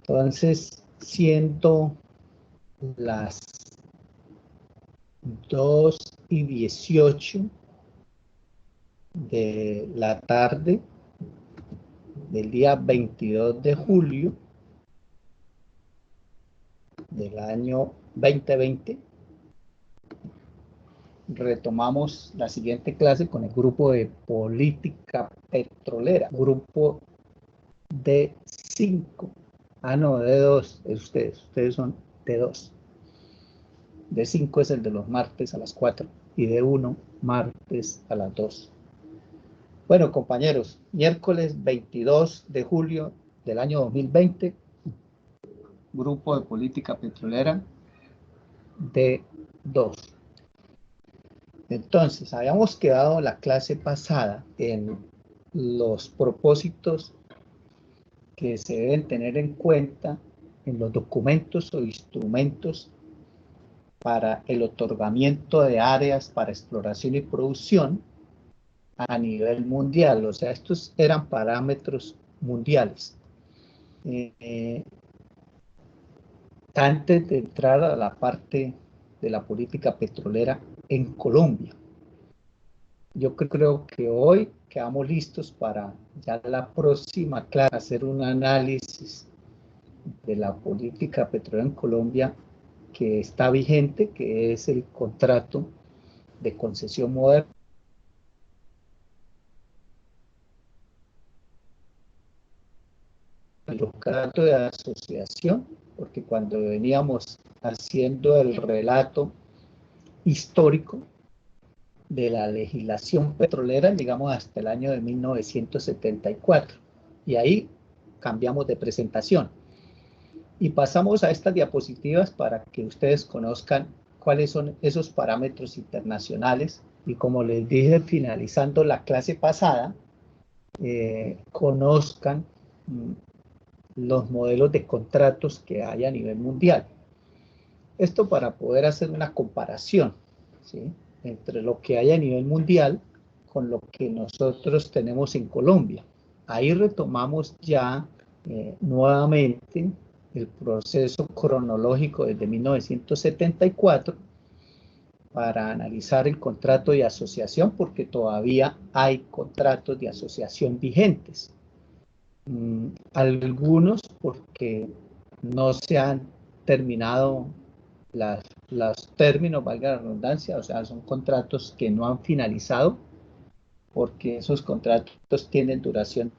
Entonces, siendo las 2:18 de la tarde del día 22 de julio del año 2020, retomamos la siguiente clase con el grupo de política petrolera, grupo de 5. No, de 2 es ustedes son de 2. De 5 es el de los martes a las 4 y de 1 martes a las 2. Bueno, compañeros, miércoles 22 de julio del año 2020, grupo de política petrolera de 2. Entonces, habíamos quedado la clase pasada en los propósitos que se deben tener en cuenta en los documentos o instrumentos para el otorgamiento de áreas para exploración y producción a nivel mundial. O sea, estos eran parámetros mundiales. Antes de entrar a la parte de la política petrolera en Colombia, yo creo que hoy quedamos listos para ya la próxima clase hacer un análisis de la política petrolera en Colombia que está vigente, que es el contrato de concesión moderna. El contrato de asociación, porque cuando veníamos haciendo el relato histórico de la legislación petrolera, digamos hasta el año de 1974, y ahí cambiamos de presentación y pasamos a estas diapositivas para que ustedes conozcan cuáles son esos parámetros internacionales, y como les dije finalizando la clase pasada, conozcan los modelos de contratos que hay a nivel mundial. Esto para poder hacer una comparación, ¿sí?, entre lo que hay a nivel mundial con lo que nosotros tenemos en Colombia. Ahí retomamos ya nuevamente el proceso cronológico desde 1974 para analizar el contrato de asociación, porque todavía hay contratos de asociación vigentes. Algunos porque no se han terminado los términos, valga la redundancia, o sea, son contratos que no han finalizado, porque esos contratos tienen duración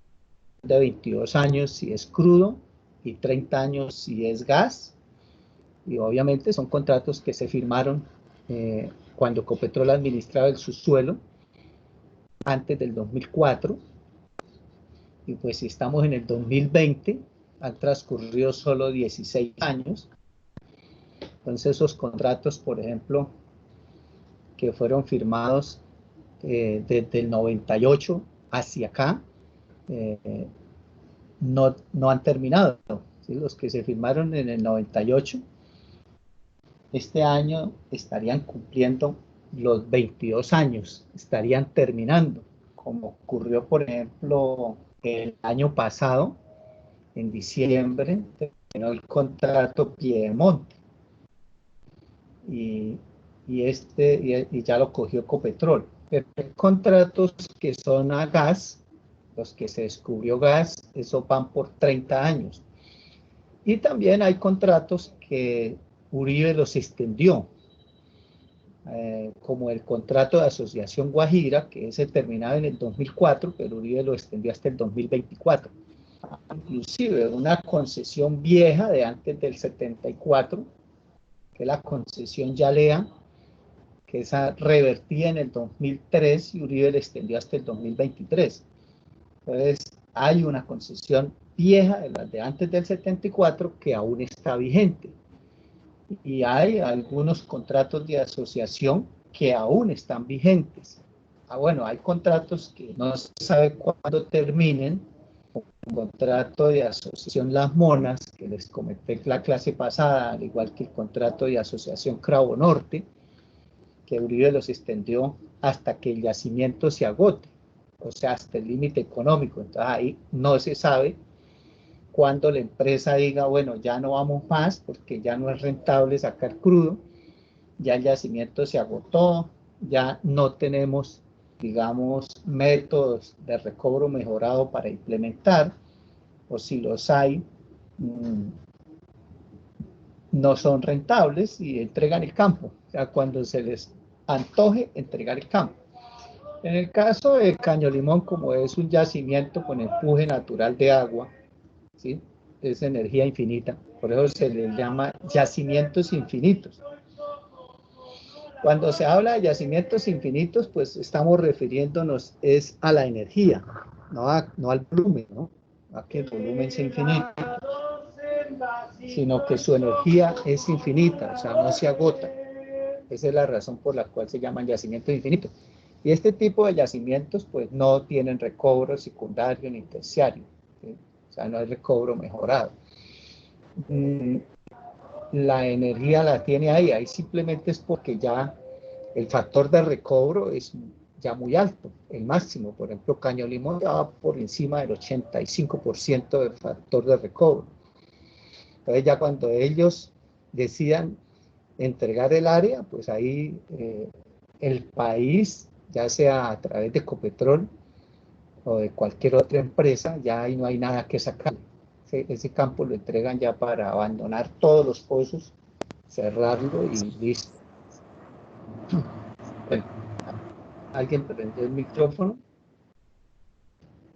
de 22 años si es crudo y 30 años si es gas, y obviamente son contratos que se firmaron cuando Ecopetrol administraba el subsuelo antes del 2004, y pues si estamos en el 2020, han transcurrido solo 16 años. Entonces esos contratos, por ejemplo, que fueron firmados desde el 98 hacia acá, no han terminado, ¿sí? Los que se firmaron en el 98, este año estarían cumpliendo los 22 años, estarían terminando, como ocurrió, por ejemplo, el año pasado, en diciembre, terminó el contrato Piedemonte, y ya lo cogió Ecopetrol. Pero hay contratos que son a gas, los que se descubrió gas, eso van por 30 años. Y también hay contratos que Uribe los extendió, como el contrato de asociación Guajira, que ese terminaba en el 2004, pero Uribe lo extendió hasta el 2024. Inclusive una concesión vieja de antes del 74, que es la concesión Yalea, que esa revertía en el 2003 y Uribe le extendió hasta el 2023. Entonces hay una concesión vieja de las de antes del 74 que aún está vigente, y hay algunos contratos de asociación que aún están vigentes. Bueno, hay contratos que no se sabe cuándo terminen, como el contrato de asociación Las Monas, que les comenté la clase pasada, al igual que el contrato de asociación Cravo Norte, que Uribe los extendió hasta que el yacimiento se agote, o sea, hasta el límite económico. Entonces ahí no se sabe cuando la empresa diga, bueno, ya no vamos más porque ya no es rentable sacar crudo, ya el yacimiento se agotó, ya no tenemos, digamos, métodos de recobro mejorado para implementar, o si los hay, no son rentables y entregan el campo. O sea, cuando se les antoje entregar el campo. En el caso de Caño Limón, como es un yacimiento con empuje natural de agua, ¿sí? Es energía infinita, por eso se les llama yacimientos infinitos. Cuando se habla de yacimientos infinitos, pues estamos refiriéndonos es a la energía, no al volumen, ¿no? A que el volumen sea infinito, sino que su energía es infinita, o sea, no se agota. Esa es la razón por la cual se llaman yacimientos infinitos. Y este tipo de yacimientos, pues, no tienen recobro secundario ni terciario, ¿sí? O sea, no hay recobro mejorado. La energía la tiene ahí simplemente es porque ya el factor de recobro es ya muy alto, el máximo. Por ejemplo, Caño Limón ya va por encima del 85% del factor de recobro. Entonces ya cuando ellos decidan entregar el área, pues ahí el país, ya sea a través de Ecopetrol o de cualquier otra empresa, ya ahí no hay nada que sacar. Ese campo lo entregan ya para abandonar todos los pozos, cerrarlo y listo. Bueno, ¿alguien prendió el micrófono?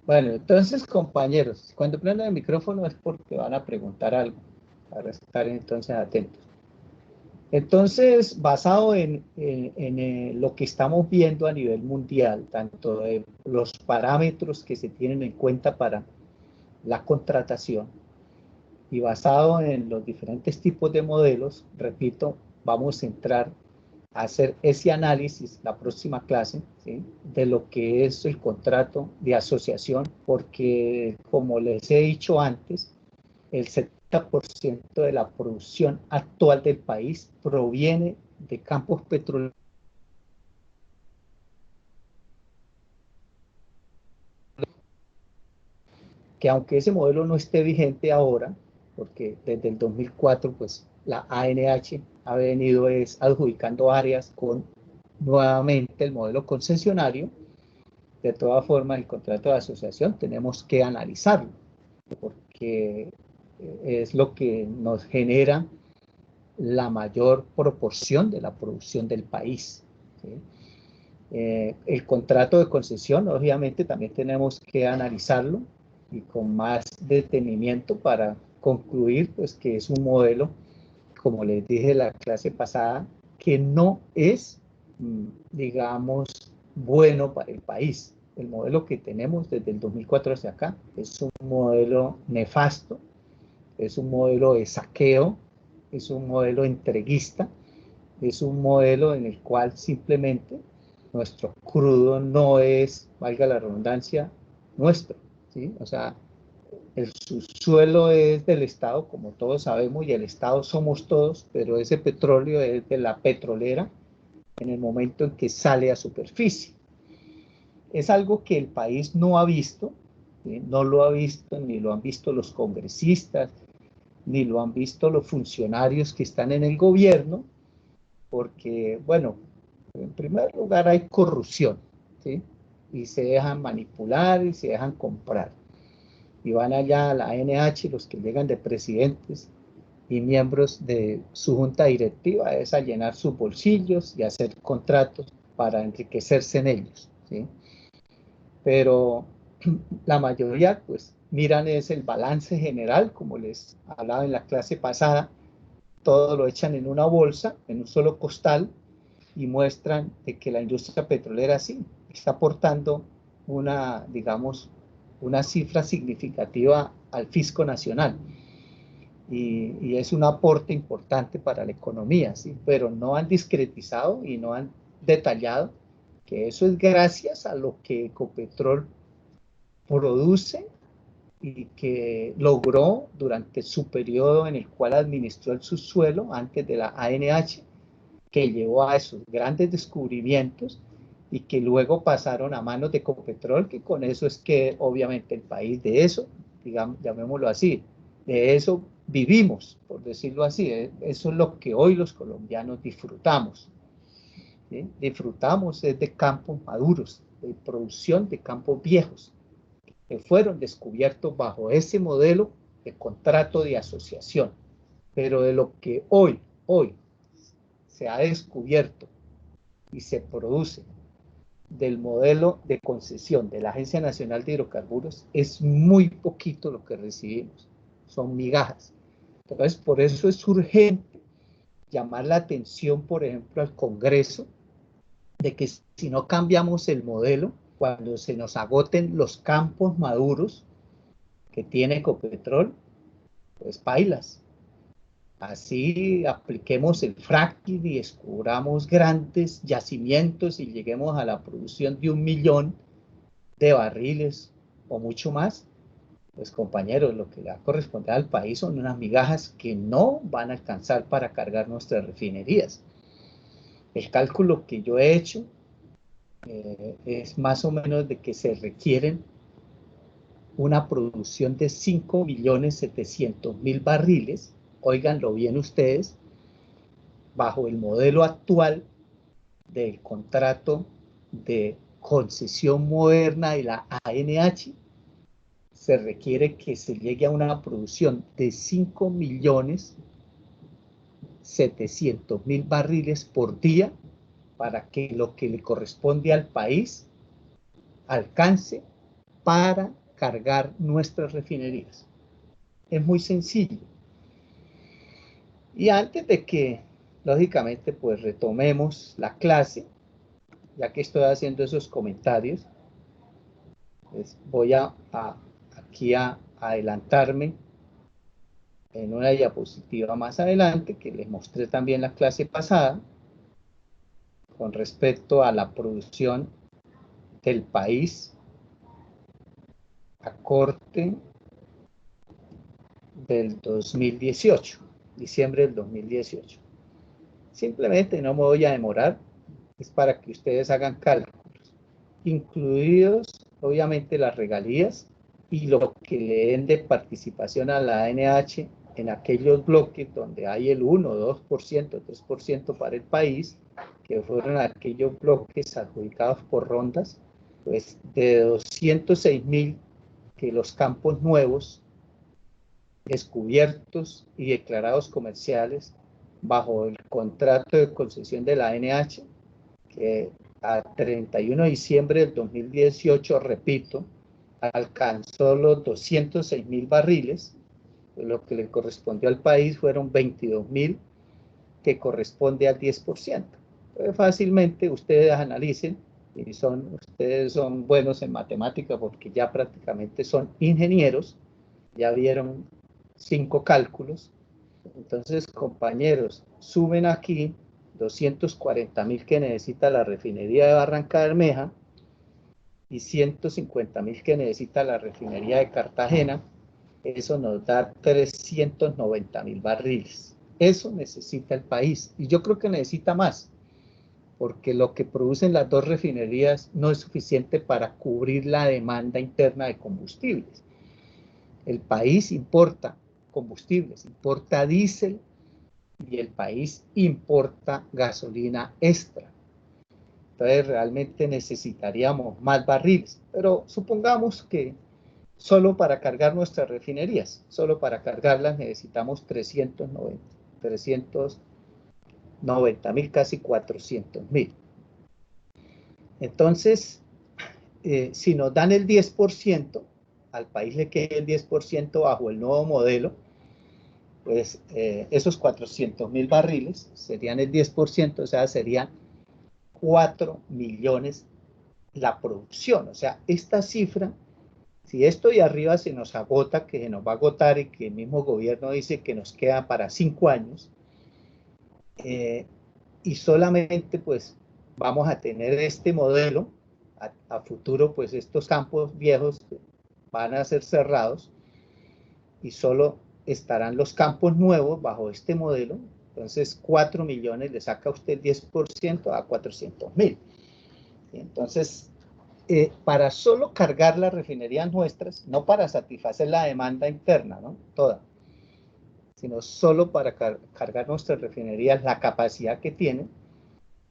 Bueno, entonces, compañeros, cuando prendan el micrófono es porque van a preguntar algo, para estar entonces atentos. Entonces, basado en lo que estamos viendo a nivel mundial, tanto de los parámetros que se tienen en cuenta para la contratación y basado en los diferentes tipos de modelos, repito, vamos a entrar a hacer ese análisis la próxima clase, ¿sí? De lo que es el contrato de asociación, porque como les he dicho antes, el 70% de la producción actual del país proviene de campos petroleros que aunque ese modelo no esté vigente ahora, porque desde el 2004 pues la ANH ha venido adjudicando áreas con nuevamente el modelo concesionario. De todas formas, el contrato de asociación tenemos que analizarlo, porque es lo que nos genera la mayor proporción de la producción del país, ¿sí? El contrato de concesión, obviamente, también tenemos que analizarlo y con más detenimiento para concluir pues, que es un modelo, como les dije en la clase pasada, que no es, digamos, bueno para el país. El modelo que tenemos desde el 2004 hacia acá es un modelo nefasto, es un modelo de saqueo, es un modelo entreguista, es un modelo en el cual simplemente nuestro crudo no es, valga la redundancia, nuestro, ¿sí? O sea, el subsuelo es del Estado, como todos sabemos, y el Estado somos todos, pero ese petróleo es de la petrolera en el momento en que sale a superficie. Es algo que el país no ha visto, ¿sí? No lo ha visto, ni lo han visto los congresistas, ni lo han visto los funcionarios que están en el gobierno, porque, bueno, en primer lugar hay corrupción, ¿sí? Y se dejan manipular y se dejan comprar. Y van allá a la ANH, los que llegan de presidentes y miembros de su junta directiva, es a llenar sus bolsillos y hacer contratos para enriquecerse en ellos, ¿sí? Pero la mayoría, pues, miran es el balance general, como les hablaba en la clase pasada, todo lo echan en una bolsa, en un solo costal, y muestran de que la industria petrolera sí está aportando una, digamos, una cifra significativa al fisco nacional. Y es un aporte importante para la economía, ¿sí? Pero no han discretizado y no han detallado que eso es gracias a lo que Ecopetrol produce y que logró durante su periodo en el cual administró el subsuelo antes de la ANH, que llevó a esos grandes descubrimientos y que luego pasaron a manos de Ecopetrol, que con eso es que obviamente el país de eso, digamos, llamémoslo así, De eso vivimos, por decirlo así. Eso es lo que hoy los colombianos disfrutamos. ¿Sí? Disfrutamos de campos maduros, de producción de campos viejos, que fueron descubiertos bajo ese modelo de contrato de asociación. Pero de lo que hoy se ha descubierto y se produce del modelo de concesión de la Agencia Nacional de Hidrocarburos, es muy poquito lo que recibimos, son migajas. Entonces, por eso es urgente llamar la atención, por ejemplo, al Congreso, de que si no cambiamos el modelo, cuando se nos agoten los campos maduros que tiene Ecopetrol, pues pailas. Así apliquemos el fracking y descubramos grandes yacimientos y lleguemos a la producción de 1.000.000 de barriles o mucho más. Pues compañeros, lo que le va a corresponder al país son unas migajas que no van a alcanzar para cargar nuestras refinerías. El cálculo que yo he hecho es más o menos de que se requieren una producción de 5.700.000 barriles, óiganlo bien ustedes, bajo el modelo actual del contrato de concesión moderna de la ANH, se requiere que se llegue a una producción de 5.700.000 barriles por día para que lo que le corresponde al país alcance para cargar nuestras refinerías. Es muy sencillo. Y antes de que, lógicamente, pues retomemos la clase, ya que estoy haciendo esos comentarios, pues voy aquí a adelantarme en una diapositiva más adelante, que les mostré también la clase pasada, con respecto a la producción del país a corte del 2018, diciembre del 2018. Simplemente no me voy a demorar, es para que ustedes hagan cálculos, incluidos obviamente las regalías y lo que le den de participación a la ANH en aquellos bloques donde hay el 1, 2%, 3% para el país, que fueron aquellos bloques adjudicados por rondas, pues de 206.000 que los campos nuevos, descubiertos y declarados comerciales bajo el contrato de concesión de la ANH, que a 31 de diciembre del 2018, repito, alcanzó los 206.000 barriles, lo que le correspondió al país fueron 22.000, que corresponde al 10%. Entonces, fácilmente ustedes analicen, y ustedes son buenos en matemática porque ya prácticamente son ingenieros, ya vieron 5 cálculos. Entonces, compañeros, suben aquí 240.000 que necesita la refinería de Barranca Bermeja y 150.000 que necesita la refinería de Cartagena. Eso nos da 390.000 barriles. Eso necesita el país. Y yo creo que necesita más, porque lo que producen las dos refinerías no es suficiente para cubrir la demanda interna de combustibles. El país importa combustibles, importa diésel y el país importa gasolina extra. Entonces realmente necesitaríamos más barriles, pero supongamos que solo para cargar nuestras refinerías, solo para cargarlas necesitamos 390.000, casi 400.000. Entonces, si nos dan el 10%, al país le queda el 10% bajo el nuevo modelo, pues esos 400.000 barriles serían el 10%, o sea, serían 4 millones la producción. O sea, esta cifra, si esto de arriba se nos agota, que se nos va a agotar y que el mismo gobierno dice que nos queda para 5 años, y solamente pues vamos a tener este modelo, a futuro pues estos campos viejos van a ser cerrados y solo estarán los campos nuevos bajo este modelo. Entonces 4 millones le saca a usted el 10% a 400.000. Entonces, para solo cargar las refinerías nuestras, no para satisfacer la demanda interna, ¿no? Toda, sino solo para cargar nuestras refinerías, la capacidad que tienen,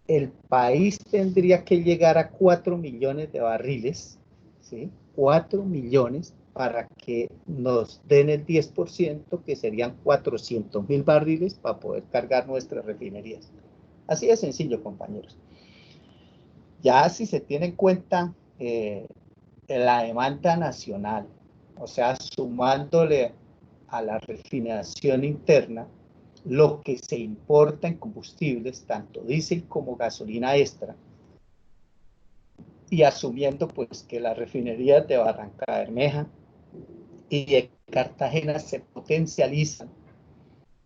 el país tendría que llegar a 4 millones de barriles, ¿sí? 4 millones para que nos den el 10%, que serían 400.000 barriles para poder cargar nuestras refinerías. Así de sencillo, compañeros. Ya si se tiene en cuenta la demanda nacional, o sea, sumándole a la refinación interna, lo que se importa en combustibles, tanto diésel como gasolina extra, y asumiendo pues que las refinerías de Barranca Bermeja y de Cartagena se potencializan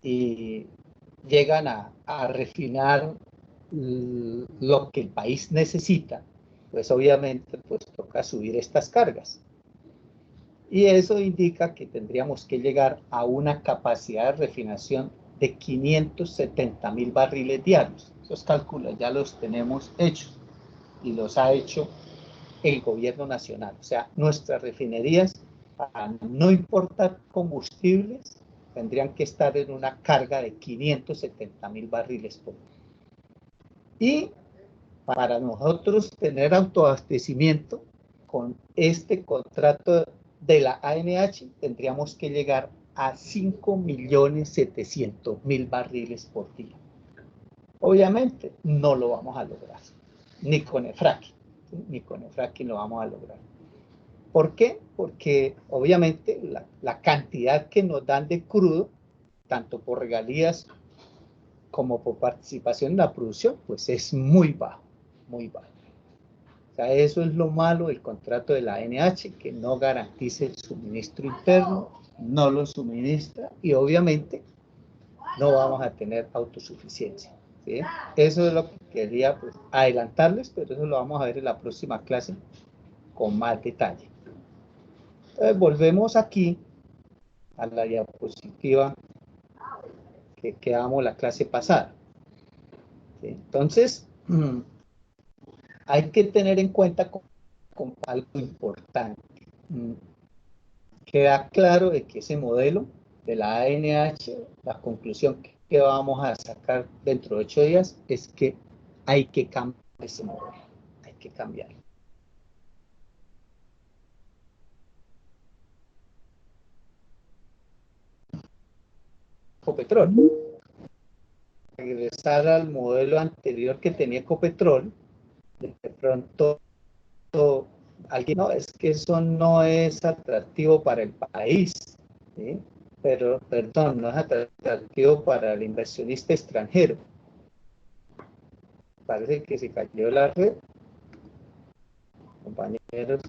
y llegan a refinar lo que el país necesita, pues obviamente pues toca subir estas cargas. Y eso indica que tendríamos que llegar a una capacidad de refinación de 570.000 barriles diarios. Esos cálculos ya los tenemos hechos y los ha hecho el gobierno nacional. O sea, nuestras refinerías, no importa combustibles, tendrían que estar en una carga de 570.000 barriles por día. Y para nosotros tener autoabastecimiento con este contrato de la ANH, tendríamos que llegar a 5.700.000 barriles por día. Obviamente no lo vamos a lograr, ni con el fracking, ¿sí? Ni con el fracking lo vamos a lograr. ¿Por qué? Porque obviamente la cantidad que nos dan de crudo, tanto por regalías como por participación en la producción, pues es muy bajo, muy bajo. O sea, eso es lo malo del contrato de la ANH, que no garantiza el suministro interno, no lo suministra y obviamente no vamos a tener autosuficiencia, ¿sí? Eso es lo que quería pues, adelantarles, pero eso lo vamos a ver en la próxima clase con más detalle. Entonces, volvemos aquí a la diapositiva que quedamos la clase pasada, ¿sí? Entonces, hay que tener en cuenta con algo importante. Queda claro de que ese modelo de la ANH, la conclusión que vamos a sacar dentro de 8 días es que hay que cambiar ese modelo, hay que cambiarlo. Ecopetrol, regresar al modelo anterior que tenía Ecopetrol, de pronto alguien, no, es que eso no es atractivo para el país, ¿sí? Pero, perdón, no es atractivo para el inversionista extranjero. Parece que se cayó la red, compañeros.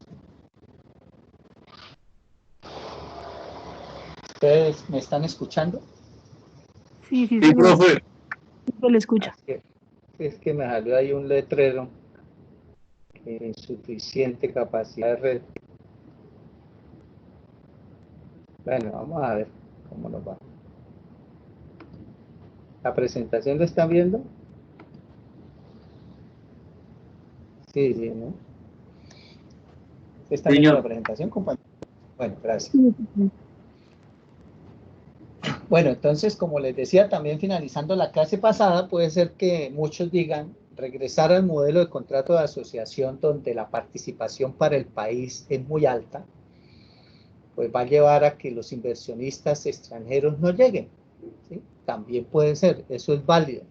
¿Ustedes me están escuchando? Sí, sí, señor. profe. Se le escucha. Es que me salió ahí un letrero, insuficiente capacidad de red. Bueno, vamos a ver cómo nos va. ¿La presentación la están viendo? Sí, sí, ¿no? ¿Están viendo la presentación, compañero? Bueno, gracias. Sí, sí. Bueno, entonces, como les decía, también finalizando la clase pasada, puede ser que muchos digan, regresar al modelo de contrato de asociación donde la participación para el país es muy alta, pues va a llevar a que los inversionistas extranjeros no lleguen, ¿sí? También puede ser, eso es válido.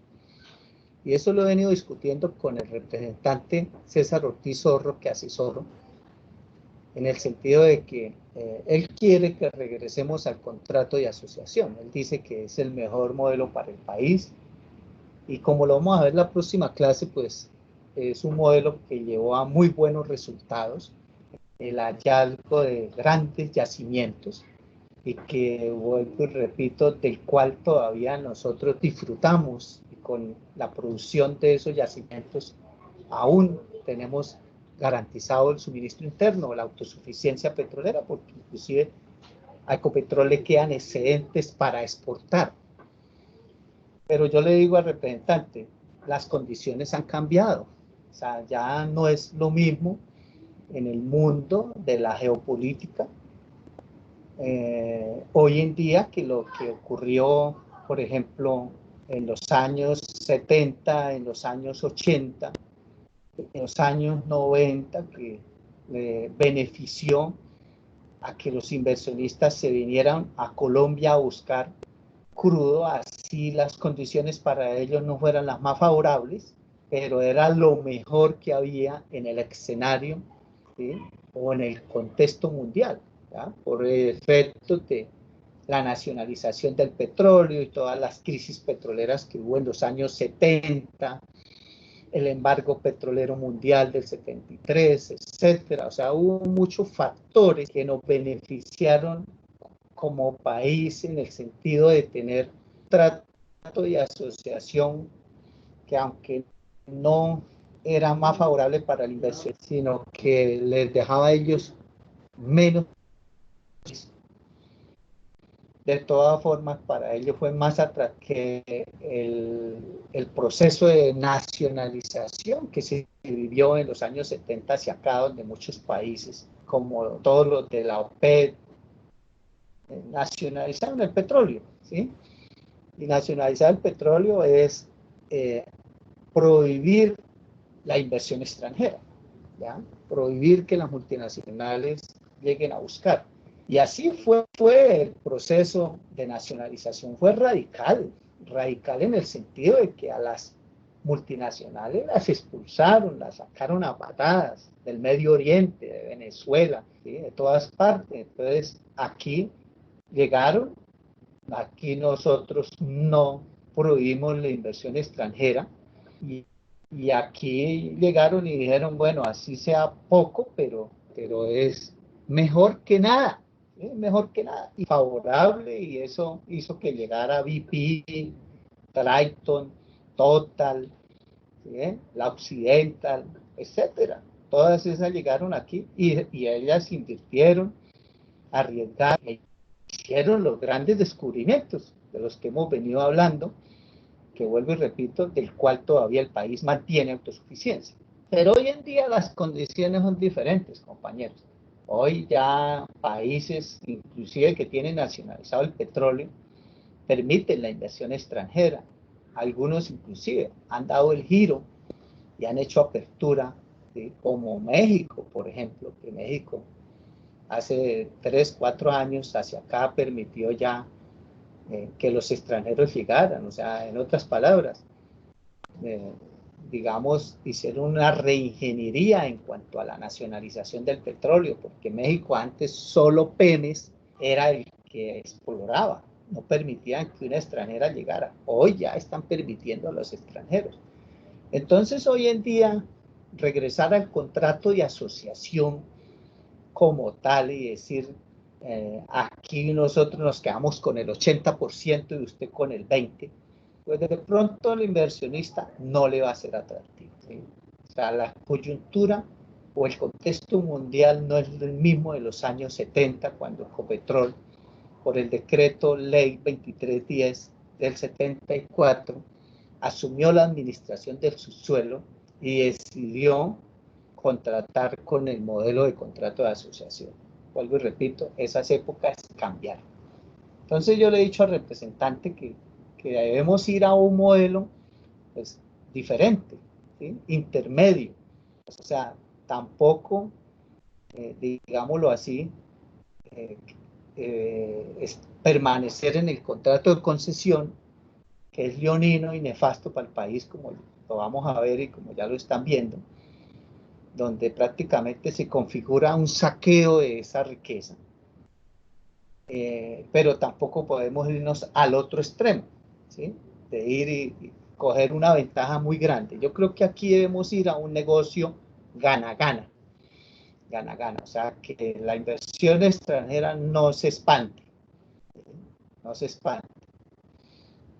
Y eso lo he venido discutiendo con el representante César Ortiz Zorro, que asesoro, en el sentido de que él quiere que regresemos al contrato de asociación. Él dice que es el mejor modelo para el país y como lo vamos a ver en la próxima clase, pues es un modelo que llevó a muy buenos resultados, el hallazgo de grandes yacimientos y que, vuelvo y repito, del cual todavía nosotros disfrutamos y con la producción de esos yacimientos aún tenemos garantizado el suministro interno, la autosuficiencia petrolera, porque inclusive a Ecopetrol le quedan excedentes para exportar. Pero yo le digo al representante, las condiciones han cambiado, o sea, ya no es lo mismo en el mundo de la geopolítica, hoy en día que lo que ocurrió, por ejemplo, en los años 70, en los años 80, en los años 90, que benefició a que los inversionistas se vinieran a Colombia a buscar crudo, así las condiciones para ellos no fueran las más favorables, pero era lo mejor que había en el escenario, ¿sí? O en el contexto mundial, ¿ya? Por efecto de la nacionalización del petróleo y todas las crisis petroleras que hubo en los años 70, el embargo petrolero mundial del 73, etcétera. O sea, hubo muchos factores que nos beneficiaron como país en el sentido de tener trato de asociación que, aunque no era más favorable para la inversión, sino que les dejaba a ellos menos. De todas formas, para ellos fue más atractivo que el proceso de nacionalización que se vivió en los años 70 hacia acá, donde muchos países, como todos los de la OPEP, nacionalizaron el petróleo, ¿sí? Y nacionalizar el petróleo es prohibir la inversión extranjera, ¿ya? Prohibir que las multinacionales lleguen a buscar. Y así fue el proceso de nacionalización, fue radical en el sentido de que a las multinacionales las expulsaron, las sacaron a patadas del Medio Oriente, de Venezuela, ¿sí? De todas partes. Entonces aquí llegaron, aquí nosotros no prohibimos la inversión extranjera y aquí llegaron y dijeron, bueno, así sea poco, pero es mejor que nada. Es mejor que nada y favorable, y eso hizo que llegara BP, Triton, Total, ¿sí? La Occidental, etcétera. Todas esas llegaron aquí y ellas invirtieron, arriesgaron, hicieron los grandes descubrimientos de los que hemos venido hablando, que vuelvo y repito, del cual todavía el país mantiene autosuficiencia. Pero hoy en día las condiciones son diferentes, compañeros. Hoy ya países, inclusive que tienen nacionalizado el petróleo, permiten la inversión extranjera. Algunos inclusive han dado el giro y han hecho apertura, ¿sí? Como México, por ejemplo, que México hace 3, 4 años hacia acá permitió ya que los extranjeros llegaran. O sea, en otras palabras, digamos, hicieron una reingeniería en cuanto a la nacionalización del petróleo, porque México antes solo Pemex era el que exploraba, no permitían que una extranjera llegara. Hoy ya están permitiendo a los extranjeros. Entonces, hoy en día, regresar al contrato de asociación como tal y decir, aquí nosotros nos quedamos con el 80% y usted con el 20%, pues de pronto al inversionista no le va a ser atractivo, ¿sí? O sea, la coyuntura o el contexto mundial no es el mismo de los años 70, cuando Ecopetrol, por el decreto ley 2310 del 74, asumió la administración del subsuelo y decidió contratar con el modelo de contrato de asociación. Vuelvo y repito, esas épocas cambiaron. Entonces yo le he dicho al representante que debemos ir a un modelo, pues, diferente, ¿sí? Intermedio. O sea, tampoco, digámoslo así, es permanecer en el contrato de concesión, que es leonino y nefasto para el país, como lo vamos a ver y como ya lo están viendo, donde prácticamente se configura un saqueo de esa riqueza. Pero tampoco podemos irnos al otro extremo, ¿sí? De ir y coger una ventaja muy grande. Yo creo que aquí debemos ir a un negocio gana-gana, gana-gana, o sea, que la inversión extranjera no se espante, no se espante,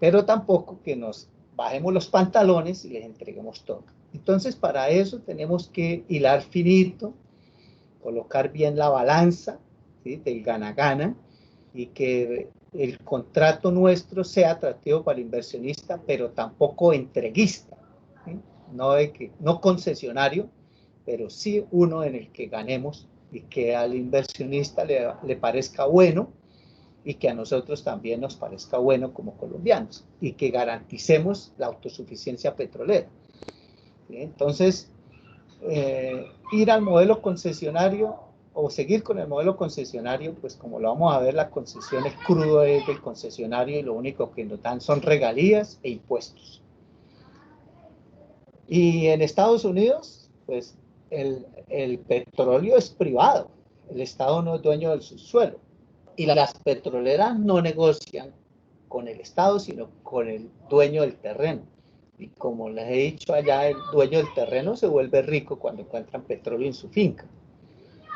pero tampoco que nos bajemos los pantalones y les entreguemos todo. Entonces, para eso tenemos que hilar finito, colocar bien la balanza, ¿sí? Del gana-gana, y que el contrato nuestro sea atractivo para el inversionista, pero tampoco entreguista, ¿sí? No concesionario, pero sí uno en el que ganemos y que al inversionista le parezca bueno y que a nosotros también nos parezca bueno como colombianos y que garanticemos la autosuficiencia petrolera. ¿Sí? Entonces, ir al modelo concesionario o seguir con el modelo concesionario, pues como lo vamos a ver, la concesión es crudo del concesionario y lo único que nos dan son regalías e impuestos. Y en Estados Unidos, pues el petróleo es privado, el Estado no es dueño del subsuelo y las petroleras no negocian con el Estado, sino con el dueño del terreno. Y como les he dicho allá, el dueño del terreno se vuelve rico cuando encuentran petróleo en su finca.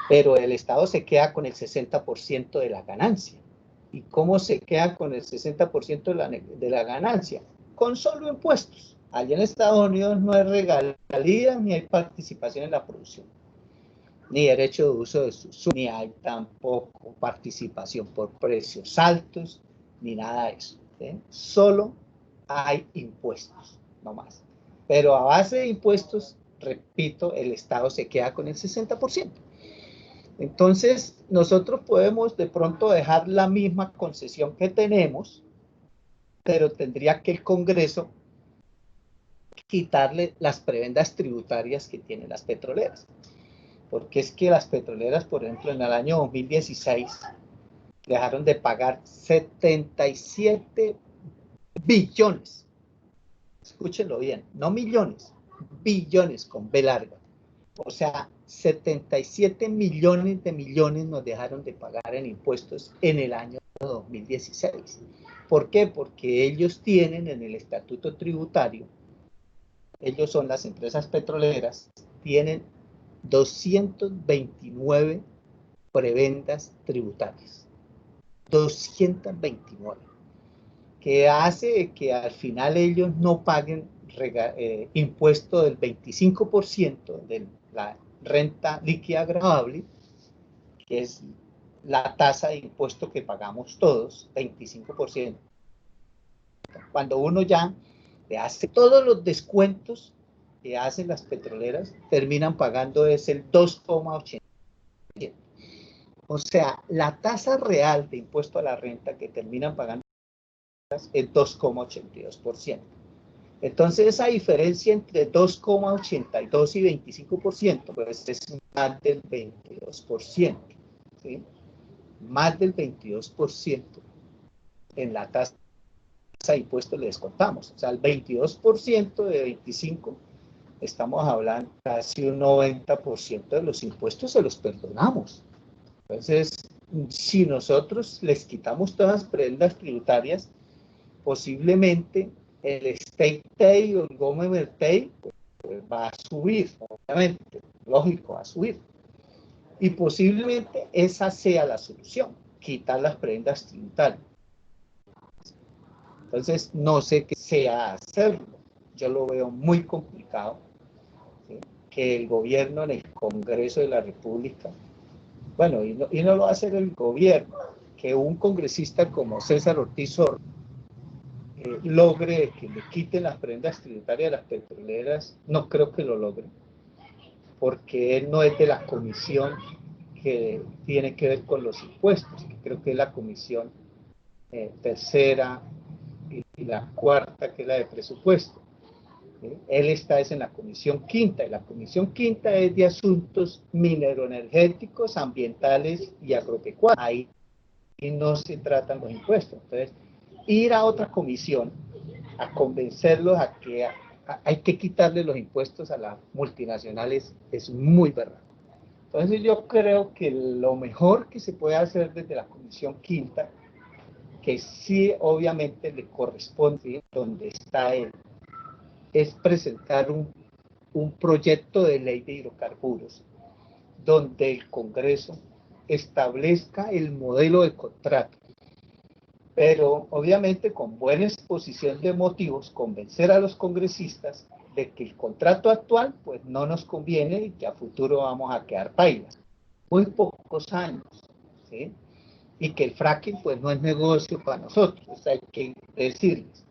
Pero el Estado se queda con el 60% de la ganancia. ¿Y cómo se queda con el 60% de la ganancia? Con solo impuestos. Allá en Estados Unidos no hay regalías ni hay participación en la producción, ni derecho de uso de subsuelo, ni hay tampoco participación por precios altos, ni nada de eso. ¿Sí? Solo hay impuestos, no más. Pero a base de impuestos, repito, el Estado se queda con el 60%. Entonces, nosotros podemos de pronto dejar la misma concesión que tenemos, pero tendría que el Congreso quitarle las prebendas tributarias que tienen las petroleras. Porque es que las petroleras, por ejemplo, en el año 2016 dejaron de pagar 77 billones. Escúchenlo bien, no millones, billones con B larga. O sea, 77 millones de millones nos dejaron de pagar en impuestos en el año 2016. ¿Por qué? Porque ellos tienen en el estatuto tributario, ellos son las empresas petroleras, tienen 229 prebendas tributarias. 229. Que hace que al final ellos no paguen impuesto del 25% de la renta líquida gravable, que es la tasa de impuesto que pagamos todos, 25%. Cuando uno ya le hace todos los descuentos que hacen las petroleras, terminan pagando es el 2,80%. O sea, la tasa real de impuesto a la renta que terminan pagando es 2,82%. Entonces, esa diferencia entre 2,82 y 25%, pues es más del 22%. ¿Sí? Más del 22% en la tasa de impuestos le descontamos. O sea, el 22% de 25%, estamos hablando casi un 90% de los impuestos se los perdonamos. Entonces, si nosotros les quitamos todas las prendas tributarias, posiblemente el state pay o el government pay pues va a subir, obviamente, lógico, va a subir. Y posiblemente esa sea la solución, quitar las prendas tributarias. Entonces, no sé qué sea hacerlo. Yo lo veo muy complicado, ¿sí? Que el gobierno en el Congreso de la República, bueno, y no lo va a hacer el gobierno, que un congresista como César Ortiz Sordo logre que le quiten las prendas tributarias a las petroleras, no creo que lo logre, porque él no es de la comisión que tiene que ver con los impuestos, que creo que es la comisión tercera y la cuarta, que es la de presupuesto. Él está en la comisión quinta, y la comisión quinta es de asuntos mineroenergéticos, ambientales y agropecuarios. Ahí no se tratan los impuestos. Entonces, ir a otra comisión a convencerlos a que hay que quitarle los impuestos a las multinacionales es muy verdad. Entonces yo creo que lo mejor que se puede hacer desde la comisión quinta, que sí obviamente le corresponde donde está él, es presentar un proyecto de ley de hidrocarburos donde el Congreso establezca el modelo de contrato, pero obviamente con buena exposición de motivos, convencer a los congresistas de que el contrato actual pues no nos conviene y que a futuro vamos a quedar pailas. Muy pocos años, ¿sí? Y que el fracking pues no es negocio para nosotros, o sea, hay que decirles.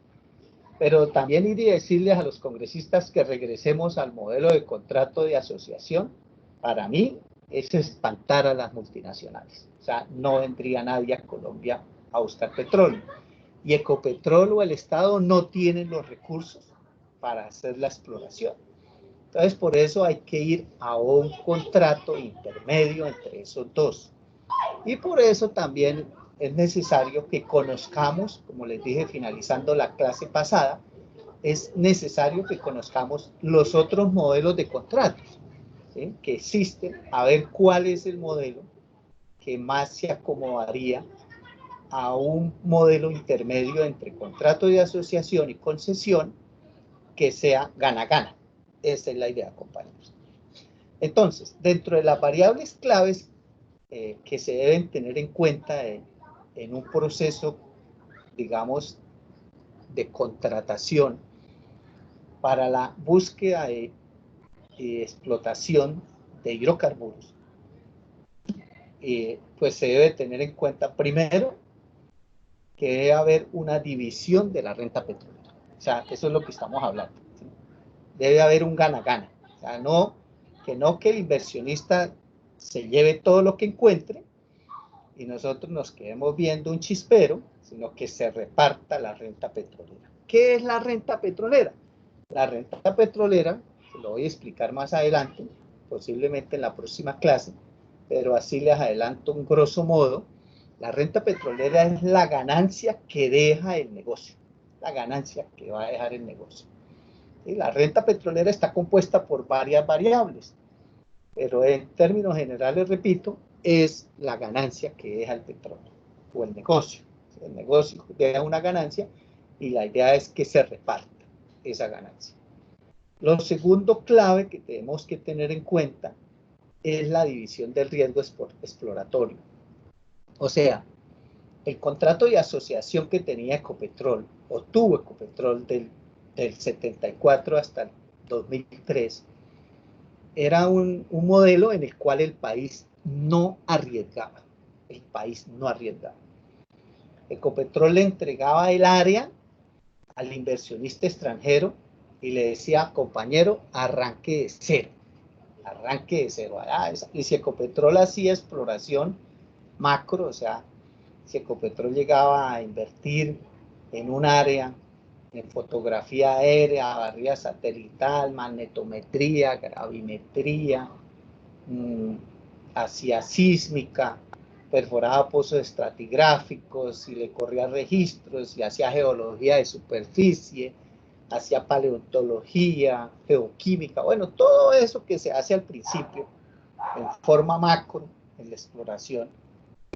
Pero también ir y decirles a los congresistas que regresemos al modelo de contrato de asociación, para mí es espantar a las multinacionales. O sea, no vendría nadie a Colombia a buscar petróleo. Y Ecopetrol o el Estado no tienen los recursos para hacer la exploración. Entonces, por eso hay que ir a un contrato intermedio entre esos dos. Y por eso también es necesario que conozcamos, como les dije finalizando la clase pasada, es necesario que conozcamos los otros modelos de contratos, ¿sí?, que existen, a ver cuál es el modelo que más se acomodaría a un modelo intermedio entre contrato de asociación y concesión que sea gana-gana. Esa es la idea, compañeros. Entonces, dentro de las variables claves que se deben tener en cuenta en un proceso, digamos, de contratación para la búsqueda y explotación de hidrocarburos, pues se debe tener en cuenta primero que debe haber una división de la renta petrolera. O sea, eso es lo que estamos hablando, ¿sí? Debe haber un gana-gana. O sea, que el inversionista se lleve todo lo que encuentre y nosotros nos quedemos viendo un chispero, sino que se reparta la renta petrolera. ¿Qué es la renta petrolera? La renta petrolera, lo voy a explicar más adelante, posiblemente en la próxima clase, pero así les adelanto un grosso modo. La renta petrolera es la ganancia que deja el negocio, la ganancia que va a dejar el negocio. Y la renta petrolera está compuesta por varias variables, pero en términos generales, repito, es la ganancia que deja el petróleo o el negocio. El negocio deja una ganancia y la idea es que se reparta esa ganancia. Lo segundo clave que tenemos que tener en cuenta es la división del riesgo exploratorio. O sea, el contrato de asociación que tenía Ecopetrol, o tuvo Ecopetrol del 74 hasta el 2003, era un modelo en el cual el país no arriesgaba. El país no arriesgaba. Ecopetrol le entregaba el área al inversionista extranjero y le decía, compañero, arranque de cero. Arranque de cero. Y si Ecopetrol hacía exploración macro, o sea, si Ecopetrol llegaba a invertir en un área, en fotografía aérea, barrera satelital, magnetometría, gravimetría, hacía sísmica, perforaba pozos estratigráficos, si le corría registros, y hacía geología de superficie, hacía paleontología, geoquímica, bueno, todo eso que se hace al principio, en forma macro, en la exploración.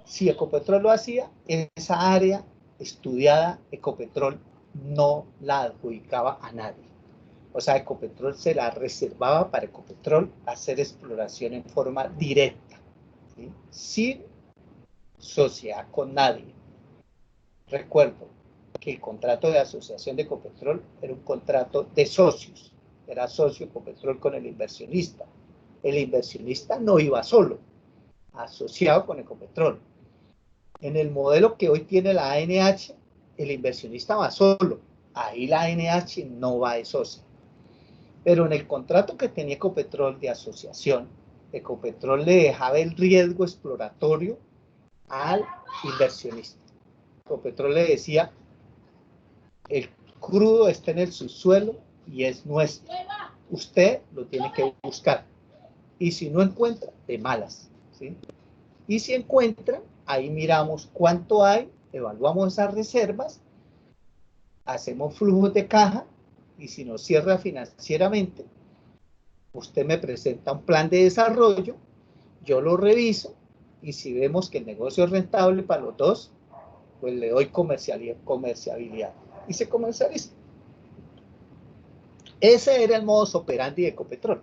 Si Ecopetrol lo hacía, esa área estudiada, Ecopetrol no la adjudicaba a nadie. O sea, Ecopetrol se la reservaba para Ecopetrol hacer exploración en forma directa, ¿sí?, sin sociedad con nadie. Recuerdo que el contrato de asociación de Ecopetrol era un contrato de socios. Era socio Ecopetrol con el inversionista. El inversionista no iba solo, asociado con Ecopetrol. En el modelo que hoy tiene la ANH, el inversionista va solo. Ahí la ANH no va de socio. Pero en el contrato que tenía Ecopetrol de asociación, Ecopetrol le dejaba el riesgo exploratorio al inversionista. Ecopetrol le decía, el crudo está en el subsuelo y es nuestro. Usted lo tiene que buscar. Y si no encuentra, de malas, ¿sí? Y si encuentra, ahí miramos cuánto hay, evaluamos esas reservas, hacemos flujos de caja y si nos cierra financieramente, usted me presenta un plan de desarrollo, yo lo reviso y si vemos que el negocio es rentable para los dos, pues le doy comerciabilidad y se comercializa. Ese era el modus operandi de Ecopetrol.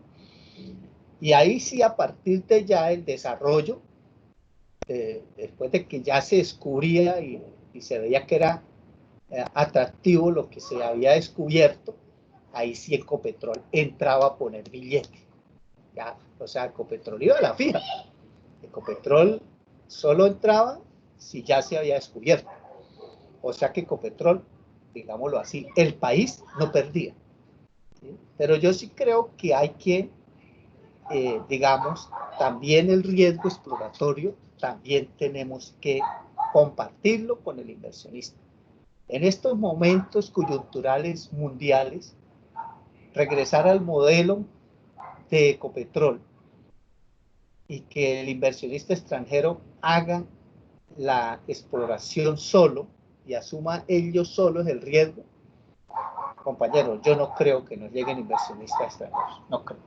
Y ahí sí, a partir de ya el desarrollo, después de que ya se descubría y se veía que era atractivo lo que se había descubierto, ahí sí Ecopetrol entraba a poner billete. Ya, o sea, Ecopetrol iba a la fija. Ecopetrol solo entraba si ya se había descubierto. O sea que Ecopetrol, digámoslo así, el país no perdía. ¿Sí? Pero yo sí creo que hay que digamos, también el riesgo exploratorio, también tenemos que compartirlo con el inversionista. En estos momentos coyunturales mundiales, regresar al modelo de Ecopetrol y que el inversionista extranjero haga la exploración solo y asuma ellos solos el riesgo, compañeros, yo no creo que nos lleguen inversionistas extranjeros, no creo.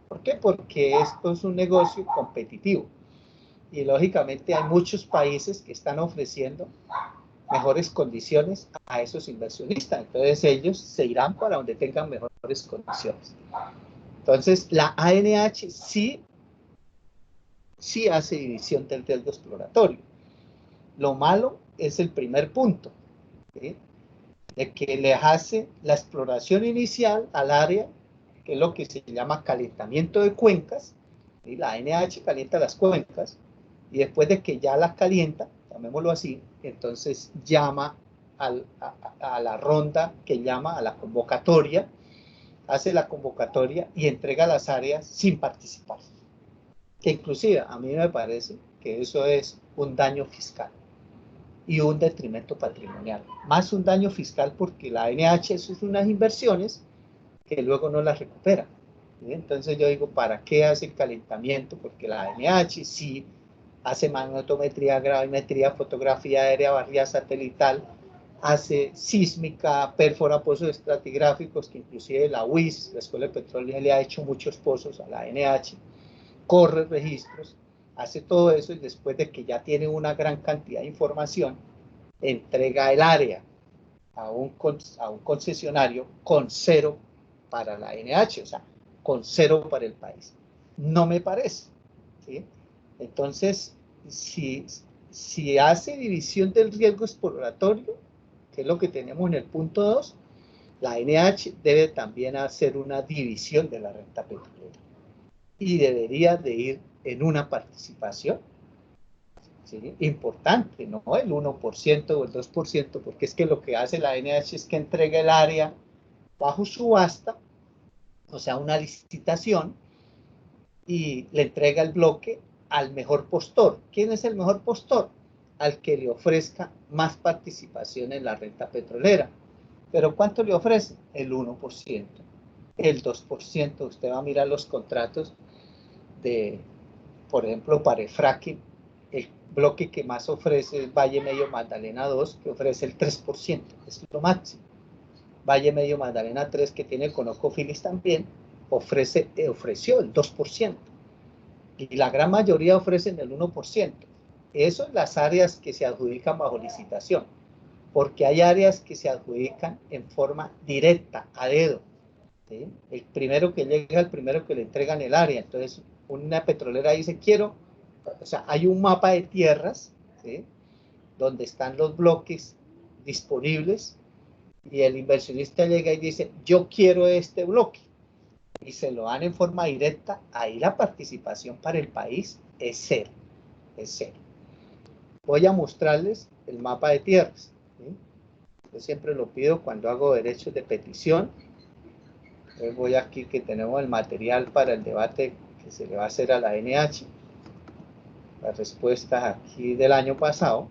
¿Por qué? Porque esto es un negocio competitivo y lógicamente hay muchos países que están ofreciendo mejores condiciones a esos inversionistas, entonces ellos se irán para donde tengan mejores condiciones. Entonces la ANH sí hace división del riesgo exploratorio. Lo malo es el primer punto, ¿sí? De que le hace la exploración inicial al área, que es lo que se llama calentamiento de cuencas, ¿sí? La ANH calienta las cuencas, y después de que ya las calienta, llamémoslo así, entonces llama a la ronda, que llama a la convocatoria, hace la convocatoria y entrega las áreas sin participar. Que inclusive a mí me parece que eso es un daño fiscal y un detrimento patrimonial. Más un daño fiscal porque la ANH eso es unas inversiones que luego no las recupera. ¿Sí? Entonces yo digo, ¿para qué hace el calentamiento? Porque la ANH sí hace magnetometría, gravimetría, fotografía aérea, barrida satelital, hace sísmica, perfora pozos estratigráficos, que inclusive la UIS, la Escuela de Petróleo, le ha hecho muchos pozos a la ANH, corre registros, hace todo eso y después de que ya tiene una gran cantidad de información, entrega el área a un concesionario con cero para la ANH, o sea, con cero para el país. No me parece, ¿sí? Entonces, si hace división del riesgo exploratorio, que es lo que tenemos en el punto 2, la ANH debe también hacer una división de la renta petrolera y debería de ir en una participación, ¿sí? Importante, no el 1% o el 2%, porque es que lo que hace la ANH es que entrega el área bajo subasta, o sea, una licitación, y le entrega el bloque al mejor postor. ¿Quién es el mejor postor? Al que le ofrezca más participación en la renta petrolera. ¿Pero cuánto le ofrece? El 1%, el 2%. Usted va a mirar los contratos de, por ejemplo, para el fracking, el bloque que más ofrece es Valle Medio Magdalena 2, que ofrece el 3%, es lo máximo. Valle Medio Magdalena 3, que tiene ConocoPhillips también, ofreció el 2%. Y la gran mayoría ofrecen el 1%. Eso en las áreas que se adjudican bajo licitación, porque hay áreas que se adjudican en forma directa, a dedo. ¿Sí? El primero que llega, el primero que le entregan el área. Entonces, una petrolera dice, quiero, o sea, hay un mapa de tierras, ¿sí? Donde están los bloques disponibles, y el inversionista llega y dice, yo quiero este bloque, y se lo dan en forma directa, ahí la participación para el país es cero, es cero. Voy a mostrarles el mapa de tierras, ¿sí? Yo siempre lo pido cuando hago derechos de petición. Entonces voy aquí que tenemos el material para el debate que se le va a hacer a la ANH, las respuestas aquí del año pasado.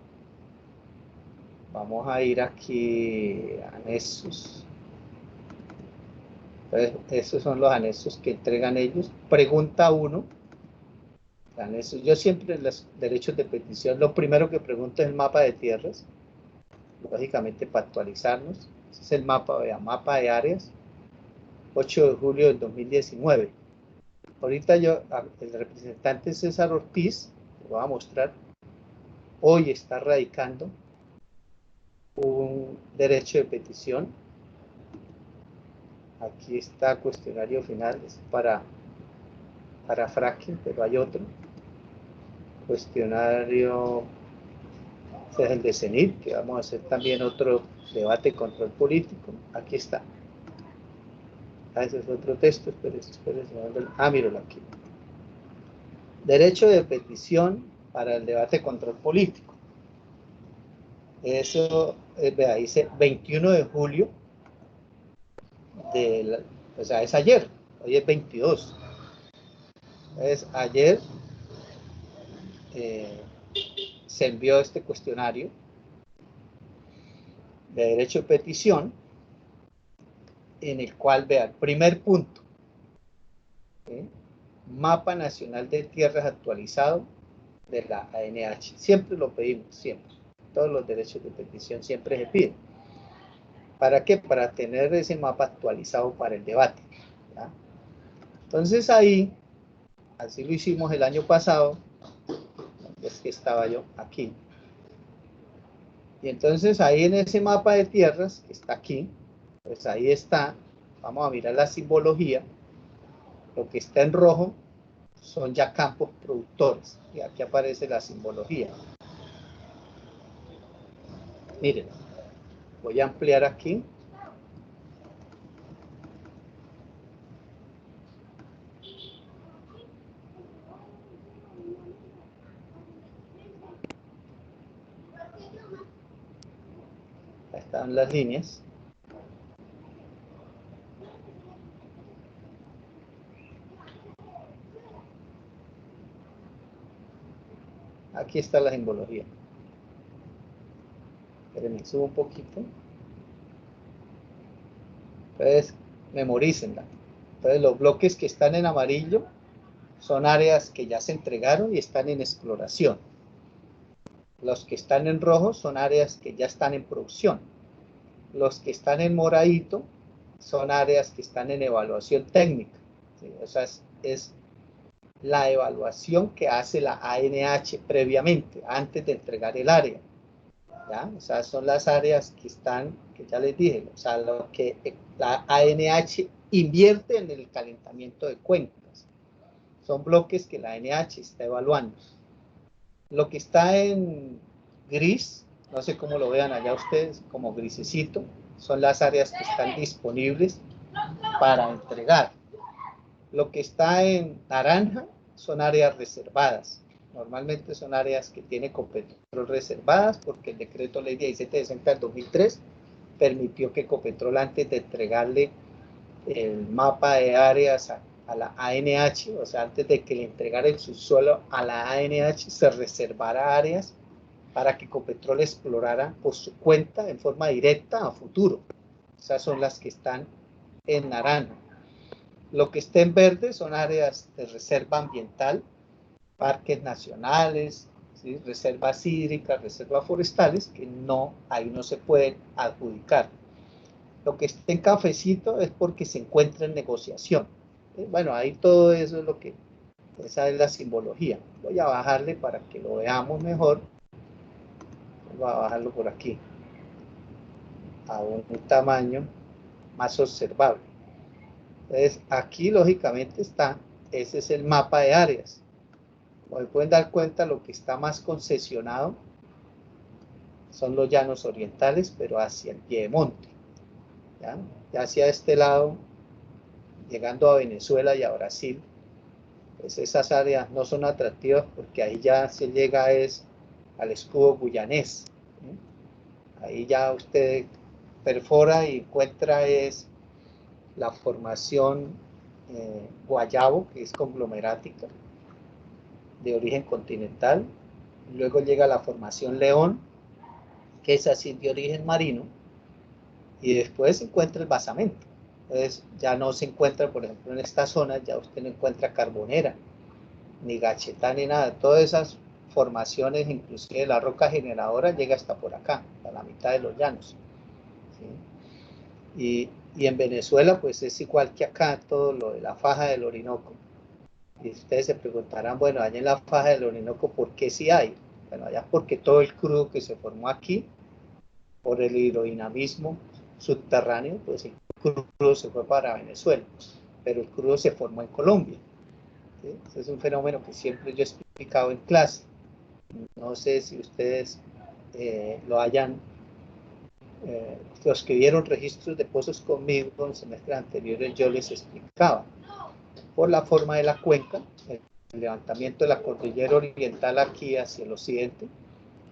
Vamos a ir aquí a anexos. Entonces, esos son los anexos que entregan ellos. Pregunta 1. Anexos. Yo siempre en los derechos de petición, lo primero que pregunto es el mapa de tierras, lógicamente para actualizarnos. Ese es el mapa de áreas, 8 de julio del 2019. Ahorita el representante César Ortiz, lo voy a mostrar, hoy está radicando un derecho de petición. Aquí está cuestionario final, es para fracking, pero hay otro. Cuestionario, este es el de CENIT, que vamos a hacer también otro debate y control político. Aquí está. Ese es otro texto, espérense. Míralo aquí. Derecho de petición para el debate y control político. Eso, vea, dice 21 de julio, o sea, es ayer, hoy es 22. Entonces, ayer se envió este cuestionario de derecho de petición, en el cual, vea, el primer punto, ¿sí? Mapa Nacional de Tierras actualizado de la ANH. Siempre lo pedimos, siempre. Todos los derechos de petición siempre se piden. ¿Para qué? Para tener ese mapa actualizado para el debate, ¿ya? Entonces ahí, así lo hicimos el año pasado, es que estaba yo aquí. Y entonces ahí en ese mapa de tierras, que está aquí, pues ahí está, vamos a mirar la simbología, lo que está en rojo son ya campos productores, y aquí aparece la simbología. Miren, voy a ampliar aquí. Ahí están las líneas. Aquí está la simbología. Espérenme, subo un poquito. Entonces, memorícenla. Entonces, los bloques que están en amarillo son áreas que ya se entregaron y están en exploración. Los que están en rojo son áreas que ya están en producción. Los que están en moradito son áreas que están en evaluación técnica. ¿Sí? O sea, es la evaluación que hace la ANH previamente, antes de entregar el área. ¿Ya? O sea, son las áreas que están, que ya les dije, o sea, lo que la ANH invierte en el calentamiento de cuencas. Son bloques que la ANH está evaluando. Lo que está en gris, no sé cómo lo vean allá ustedes, como grisecito, son las áreas que están disponibles para entregar. Lo que está en naranja son áreas reservadas. Normalmente son áreas que tiene Copetrol reservadas porque el decreto ley 1760 del 2003 permitió que Copetrol, antes de entregarle el mapa de áreas a la ANH, o sea, antes de que le entregara el subsuelo a la ANH, se reservara áreas para que Copetrol explorara por su cuenta en forma directa a futuro. Esas son las que están en naranja. Lo que está en verde son áreas de reserva ambiental, parques nacionales, ¿sí? Reservas hídricas, reservas forestales, que no, ahí no se pueden adjudicar. Lo que está en cafecito es porque se encuentra en negociación. Bueno, ahí todo eso es lo que, esa es la simbología. Voy a bajarle para que lo veamos mejor. Voy a bajarlo por aquí, a un tamaño más observable. Entonces, aquí lógicamente está, ese es el mapa de áreas. Como pueden dar cuenta, lo que está más concesionado son los llanos orientales, pero hacia el piedemonte. ¿Ya? Ya hacia este lado, llegando a Venezuela y a Brasil, pues esas áreas no son atractivas porque ahí ya se llega es al escudo guyanés. ¿Sí? Ahí ya usted perfora y encuentra es la formación Guayabo, que es conglomerática, de origen continental. Luego llega la formación León, que es así de origen marino, y después se encuentra el basamento. Entonces ya no se encuentra, por ejemplo, en esta zona, ya usted no encuentra carbonera, ni gachetá, ni nada. Todas esas formaciones, inclusive la roca generadora, llega hasta por acá, a la mitad de los llanos. ¿Sí? Y en Venezuela, pues es igual que acá, todo lo de la faja del Orinoco. Y ustedes se preguntarán, bueno, allá en la faja del Orinoco, ¿por qué sí hay? Bueno, allá porque todo el crudo que se formó aquí, por el hidrodinamismo subterráneo, pues el crudo se fue para Venezuela, pero el crudo se formó en Colombia. ¿Sí? Ese es un fenómeno que siempre yo he explicado en clase. No sé si ustedes lo hayan, los que vieron registros de pozos conmigo en semestres anteriores, yo les explicaba. Por la forma de la cuenca, el levantamiento de la cordillera oriental aquí hacia el occidente,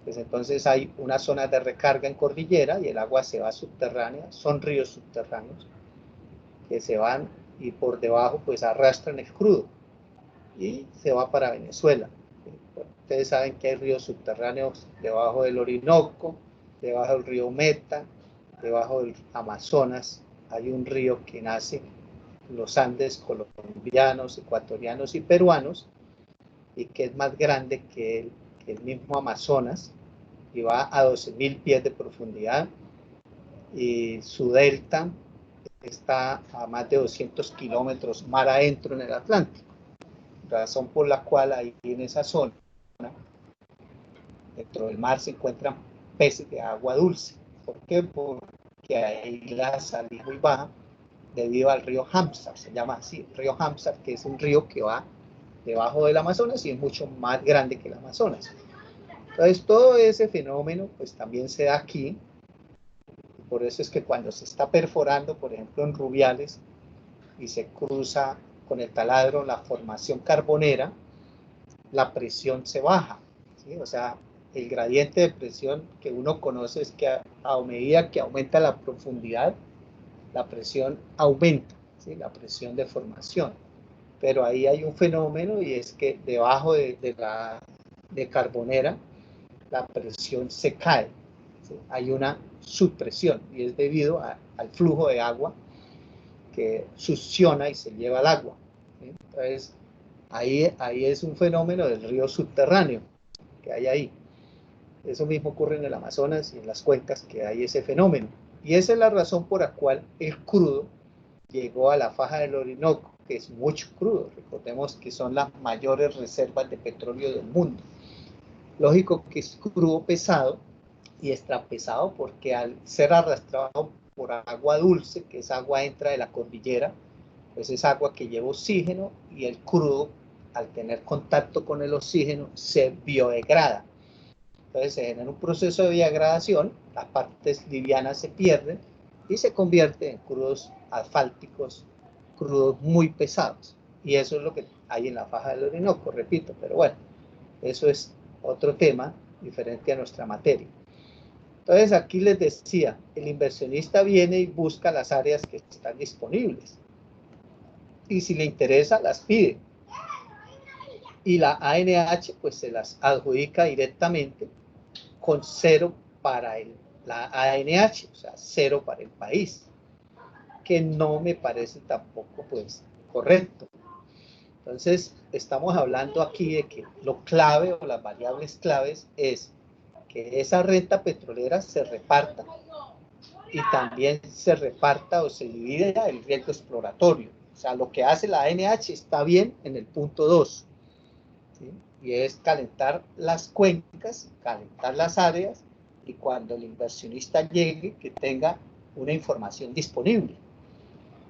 pues entonces hay una zona de recarga en cordillera y el agua se va subterránea, son ríos subterráneos que se van y por debajo pues arrastran el crudo. y se va para Venezuela. Ustedes saben que hay ríos subterráneos debajo del Orinoco, debajo del río Meta, debajo del Amazonas. Hay un río que nace en los Andes colombianos, ecuatorianos y peruanos, y que es más grande que el mismo Amazonas, y va a 12.000 pies de profundidad, y su delta está a más de 200 kilómetros mar adentro en el Atlántico, razón por la cual ahí en esa zona, dentro del mar, se encuentran peces de agua dulce. ¿Por qué? Porque ahí la salida es muy baja debido al río Hamsar, se llama así, río Hamsar, que es un río que va debajo del Amazonas y es mucho más grande que el Amazonas. Entonces, todo ese fenómeno pues también se da aquí. Por eso es que cuando se está perforando, por ejemplo, en Rubiales, y se cruza con el taladro la formación carbonera, la presión se baja, ¿sí? O sea, el gradiente de presión que uno conoce es que a medida que aumenta la profundidad, la presión aumenta, ¿sí? La presión de formación. Pero ahí hay un fenómeno, y es que debajo de Carbonera la presión se cae, ¿sí? Hay una subpresión, y es debido al flujo de agua que succiona y se lleva el agua, ¿sí? Entonces ahí es un fenómeno del río subterráneo que hay ahí. Eso mismo ocurre en el Amazonas y en las cuencas, que hay ese fenómeno, y esa es la razón por la cual el crudo llegó a la faja del Orinoco, que es mucho crudo. Recordemos que son las mayores reservas de petróleo del mundo. Lógico que es crudo pesado, y está pesado porque al ser arrastrado por agua dulce, que esa agua entra de la cordillera, pues es agua que lleva oxígeno, y el crudo, al tener contacto con el oxígeno, se biodegrada. Entonces se genera un proceso de biodegradación, las partes livianas se pierden y se convierte en crudos asfálticos, crudos muy pesados. Y eso es lo que hay en la faja del Orinoco, repito, pero bueno, eso es otro tema diferente a nuestra materia. Entonces aquí les decía, el inversionista viene y busca las áreas que están disponibles, y si le interesa las pide, y la ANH pues se las adjudica directamente, con cero para la ANH, o sea, cero para el país, que no me parece tampoco pues correcto. Entonces estamos hablando aquí de que lo clave, o las variables claves, es que esa renta petrolera se reparta, y también se reparta o se divide el riesgo exploratorio. O sea, lo que hace la ANH está bien en el punto 2, ¿sí? Y es calentar las cuencas, calentar las áreas, y cuando el inversionista llegue, que tenga una información disponible.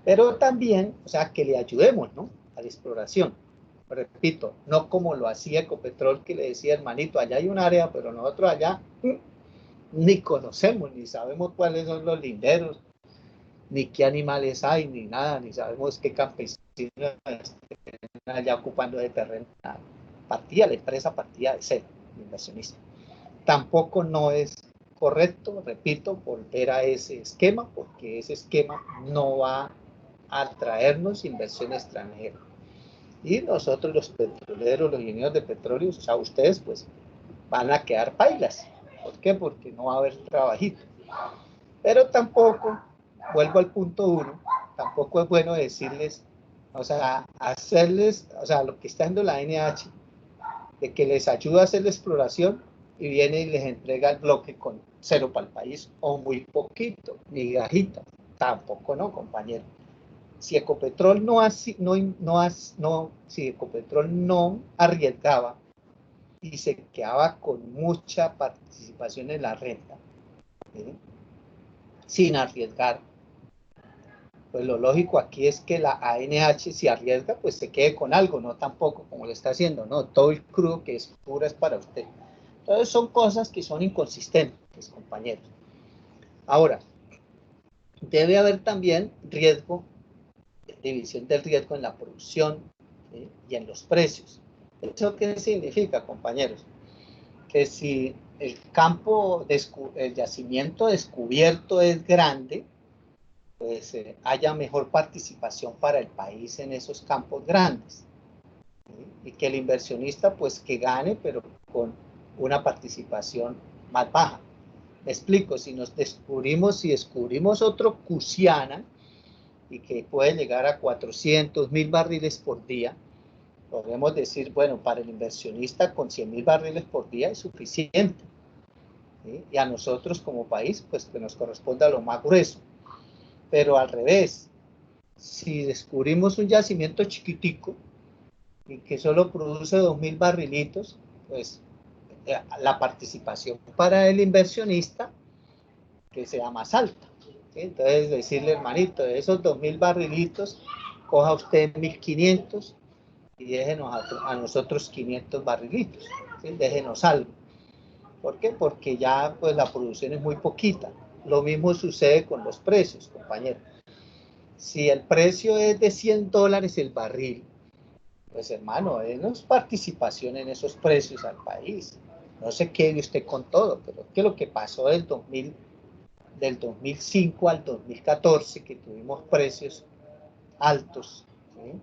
Pero también, o sea, que le ayudemos, ¿no?, a la exploración. Repito, no como lo hacía Ecopetrol, que le decía, hermanito, allá hay un área, pero nosotros allá ni conocemos, ni sabemos cuáles son los linderos, ni qué animales hay, ni nada, ni sabemos qué campesinos están allá ocupando de terreno. La empresa partía de cero, el inversionista. Tampoco no es correcto, repito, volver a ese esquema, porque ese esquema no va a traernos inversión extranjera. Y nosotros, los petroleros, los ingenieros de petróleo, o sea, ustedes pues van a quedar pailas. ¿Por qué? Porque no va a haber trabajito. Pero tampoco, vuelvo al punto 1, tampoco es bueno decirles, o sea, hacerles, o sea, lo que está haciendo la NH, de que les ayuda a hacer la exploración, y viene y les entrega el bloque con cero para el país, o muy poquito, migajita. Tampoco, no, compañero. Si Ecopetrol si Ecopetrol no arriesgaba y se quedaba con mucha participación en la renta, ¿sí?, sin arriesgar, pues lo lógico aquí es que la ANH, si arriesga, pues se quede con algo, no tampoco como lo está haciendo, no, todo el crudo que es pura es para usted. Entonces son cosas que son inconsistentes, compañeros. Ahora, debe haber también riesgo, división del riesgo en la producción, ¿sí?, y en los precios. ¿Eso qué significa, compañeros? Que si el el yacimiento descubierto es grande, pues haya mejor participación para el país en esos campos grandes, ¿sí? y que el inversionista pues que gane, pero con una participación más baja. Me explico, si descubrimos otro Cusiana y que puede llegar a 400.000 barriles por día, podemos decir, bueno, para el inversionista con 100.000 barriles por día es suficiente. ¿Sí? Y a nosotros como país, pues que nos corresponde a lo más grueso. Pero al revés, si descubrimos un yacimiento chiquitico y que solo produce 2.000 barrilitos, pues la participación para el inversionista que sea más alta. ¿Sí? Entonces decirle, hermanito, de esos 2.000 barrilitos, coja usted 1.500 y déjenos a nosotros 500 barrilitos. ¿Sí? Déjenos algo. ¿Por qué? Porque ya pues la producción es muy poquita. Lo mismo sucede con los precios, compañero. Si el precio es de $100 el barril, pues hermano, denos participación en esos precios al país. No se quede usted con todo, pero es que lo que pasó del 2005 al 2014, que tuvimos precios altos, ¿sí?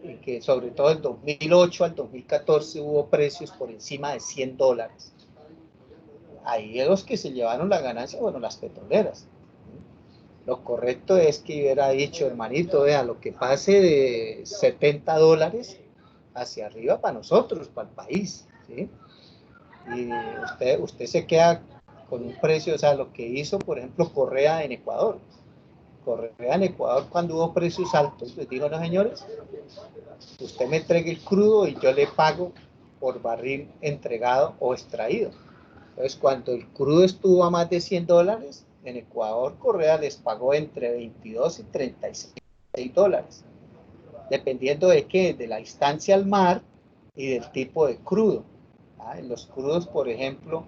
Y que sobre todo del 2008 al 2014 hubo precios por encima de $100. Ahí los que se llevaron la ganancia, bueno, las petroleras. Lo correcto es que hubiera dicho, hermanito, vea, lo que pase de $70 hacia arriba para nosotros, para el país, ¿sí? Y usted se queda con un precio, o sea, lo que hizo, por ejemplo, Correa en Ecuador. Correa en Ecuador, cuando hubo precios altos, les dijo, no, señores, usted me entregue el crudo y yo le pago por barril entregado o extraído. Entonces, cuando el crudo estuvo a más de $100, en Ecuador Correa les pagó entre 22 y $36, dependiendo de qué, de la distancia al mar y del tipo de crudo. En los crudos, por ejemplo,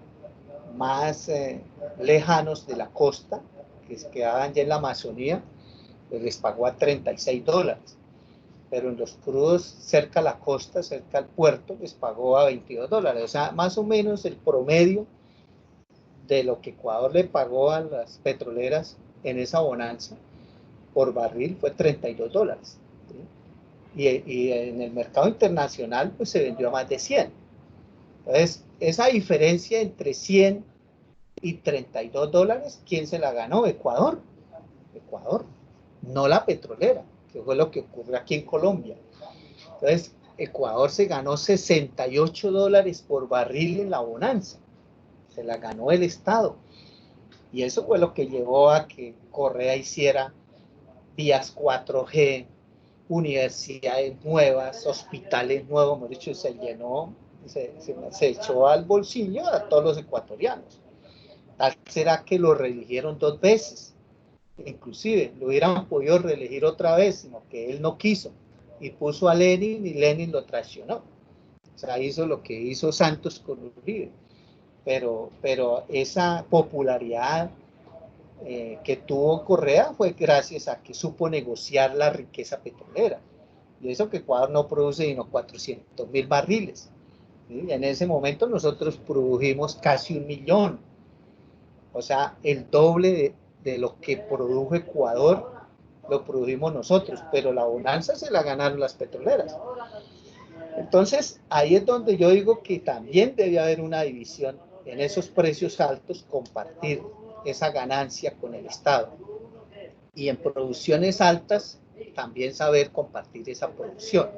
más lejanos de la costa, que se quedaban ya en la Amazonía, pues les pagó a $36. Pero en los crudos cerca a la costa, cerca al puerto, les pagó a $22. O sea, más o menos el promedio de lo que Ecuador le pagó a las petroleras en esa bonanza por barril fue $32. ¿Sí? Y en el mercado internacional pues se vendió a más de 100. Entonces, esa diferencia entre 100 y $32, ¿quién se la ganó? Ecuador. Ecuador, no la petrolera, que fue lo que ocurrió aquí en Colombia. Entonces, Ecuador se ganó $68 por barril en la bonanza. Se la ganó el Estado. Y eso fue lo que llevó a que Correa hiciera vías 4G, universidades nuevas, hospitales nuevos, hemos dicho, se llenó, se echó al bolsillo a todos los ecuatorianos. Tal será que lo reeligieron 2 veces. Inclusive lo hubieran podido reelegir otra vez, sino que él no quiso. Y puso a Lenin y Lenin lo traicionó. O sea, hizo lo que hizo Santos con Uribe. Pero esa popularidad que tuvo Correa fue gracias a que supo negociar la riqueza petrolera. Y eso que Ecuador no produce sino 400.000 barriles. ¿Sí? En ese momento nosotros produjimos casi 1.000.000. O sea, el doble de lo que produjo Ecuador lo produjimos nosotros, pero la bonanza se la ganaron las petroleras. Entonces, ahí es donde yo digo que también debe haber una división en esos precios altos, compartir esa ganancia con el Estado. Y en producciones altas, también saber compartir esa producción.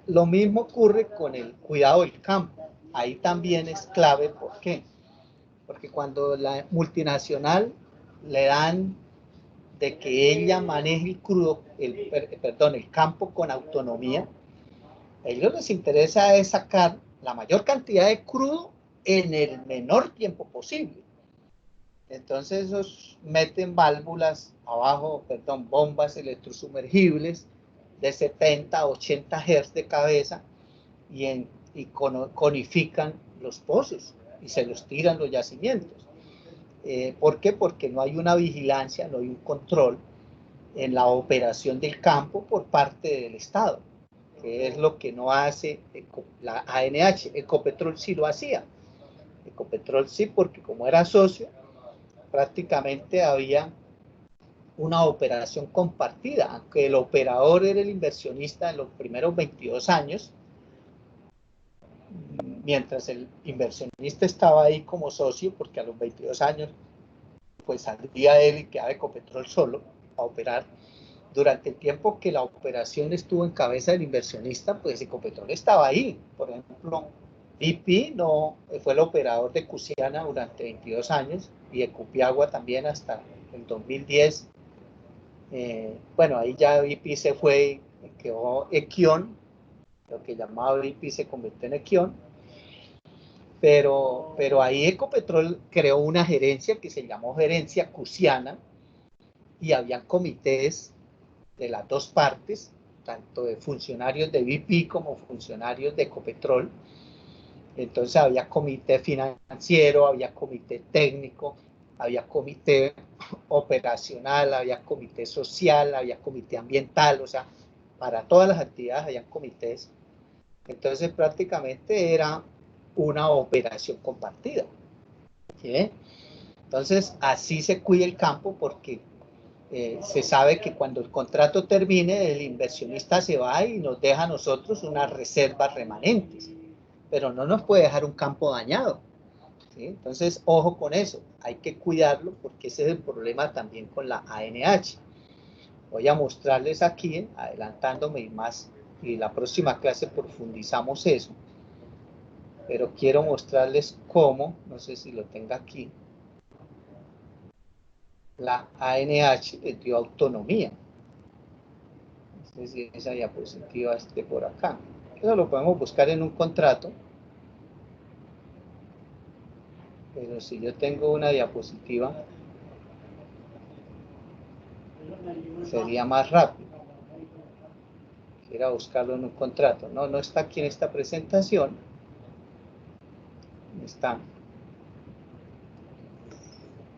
Lo mismo ocurre con el cuidado del campo. Ahí también es clave, ¿por qué? Porque cuando la multinacional le dan de que ella maneje el crudo, el campo con autonomía, a ellos les interesa es sacar la mayor cantidad de crudo en el menor tiempo posible. Entonces esos meten válvulas abajo, bombas electrosumergibles de 70 a 80 Hz de cabeza y conifican los pozos y se los tiran los yacimientos. ¿Por qué? Porque no hay una vigilancia, no hay un control en la operación del campo por parte del Estado, que es lo que no hace la ANH. Ecopetrol sí lo hacía. Ecopetrol sí, porque como era socio, prácticamente había una operación compartida, aunque el operador era el inversionista en los primeros 22 años, mientras el inversionista estaba ahí como socio, porque a los 22 años pues saldría él y quedaba Ecopetrol solo a operar. Durante el tiempo que la operación estuvo en cabeza del inversionista, pues Ecopetrol estaba ahí. Por ejemplo, BP no, fue el operador de Cusiana durante 22 años y Ecopiagua también hasta el 2010. Bueno, ahí ya BP se fue y quedó Equion, lo que llamaba BP se convirtió en Equion. Pero ahí Ecopetrol creó una gerencia que se llamó Gerencia Cusiana y habían comités de las dos partes, tanto de funcionarios de BP como funcionarios de Ecopetrol. Entonces había comité financiero, había comité técnico, había comité operacional, había comité social, había comité ambiental, o sea, para todas las actividades había comités. Entonces prácticamente era una operación compartida. ¿Sí? Entonces así se cuida el campo porque se sabe que cuando el contrato termine, el inversionista se va y nos deja a nosotros unas reservas remanentes, pero no nos puede dejar un campo dañado. ¿Sí? Entonces, ojo con eso, hay que cuidarlo porque ese es el problema también con la ANH. Voy a mostrarles aquí, adelantándome más, y la próxima clase profundizamos eso, pero quiero mostrarles cómo, no sé si lo tenga aquí, la ANH les dio autonomía. No sé si esa diapositiva esté por acá. Eso lo podemos buscar en un contrato. Pero si yo tengo una diapositiva, sería más rápido. Quiero buscarlo en un contrato. No, no está aquí en esta presentación. Está.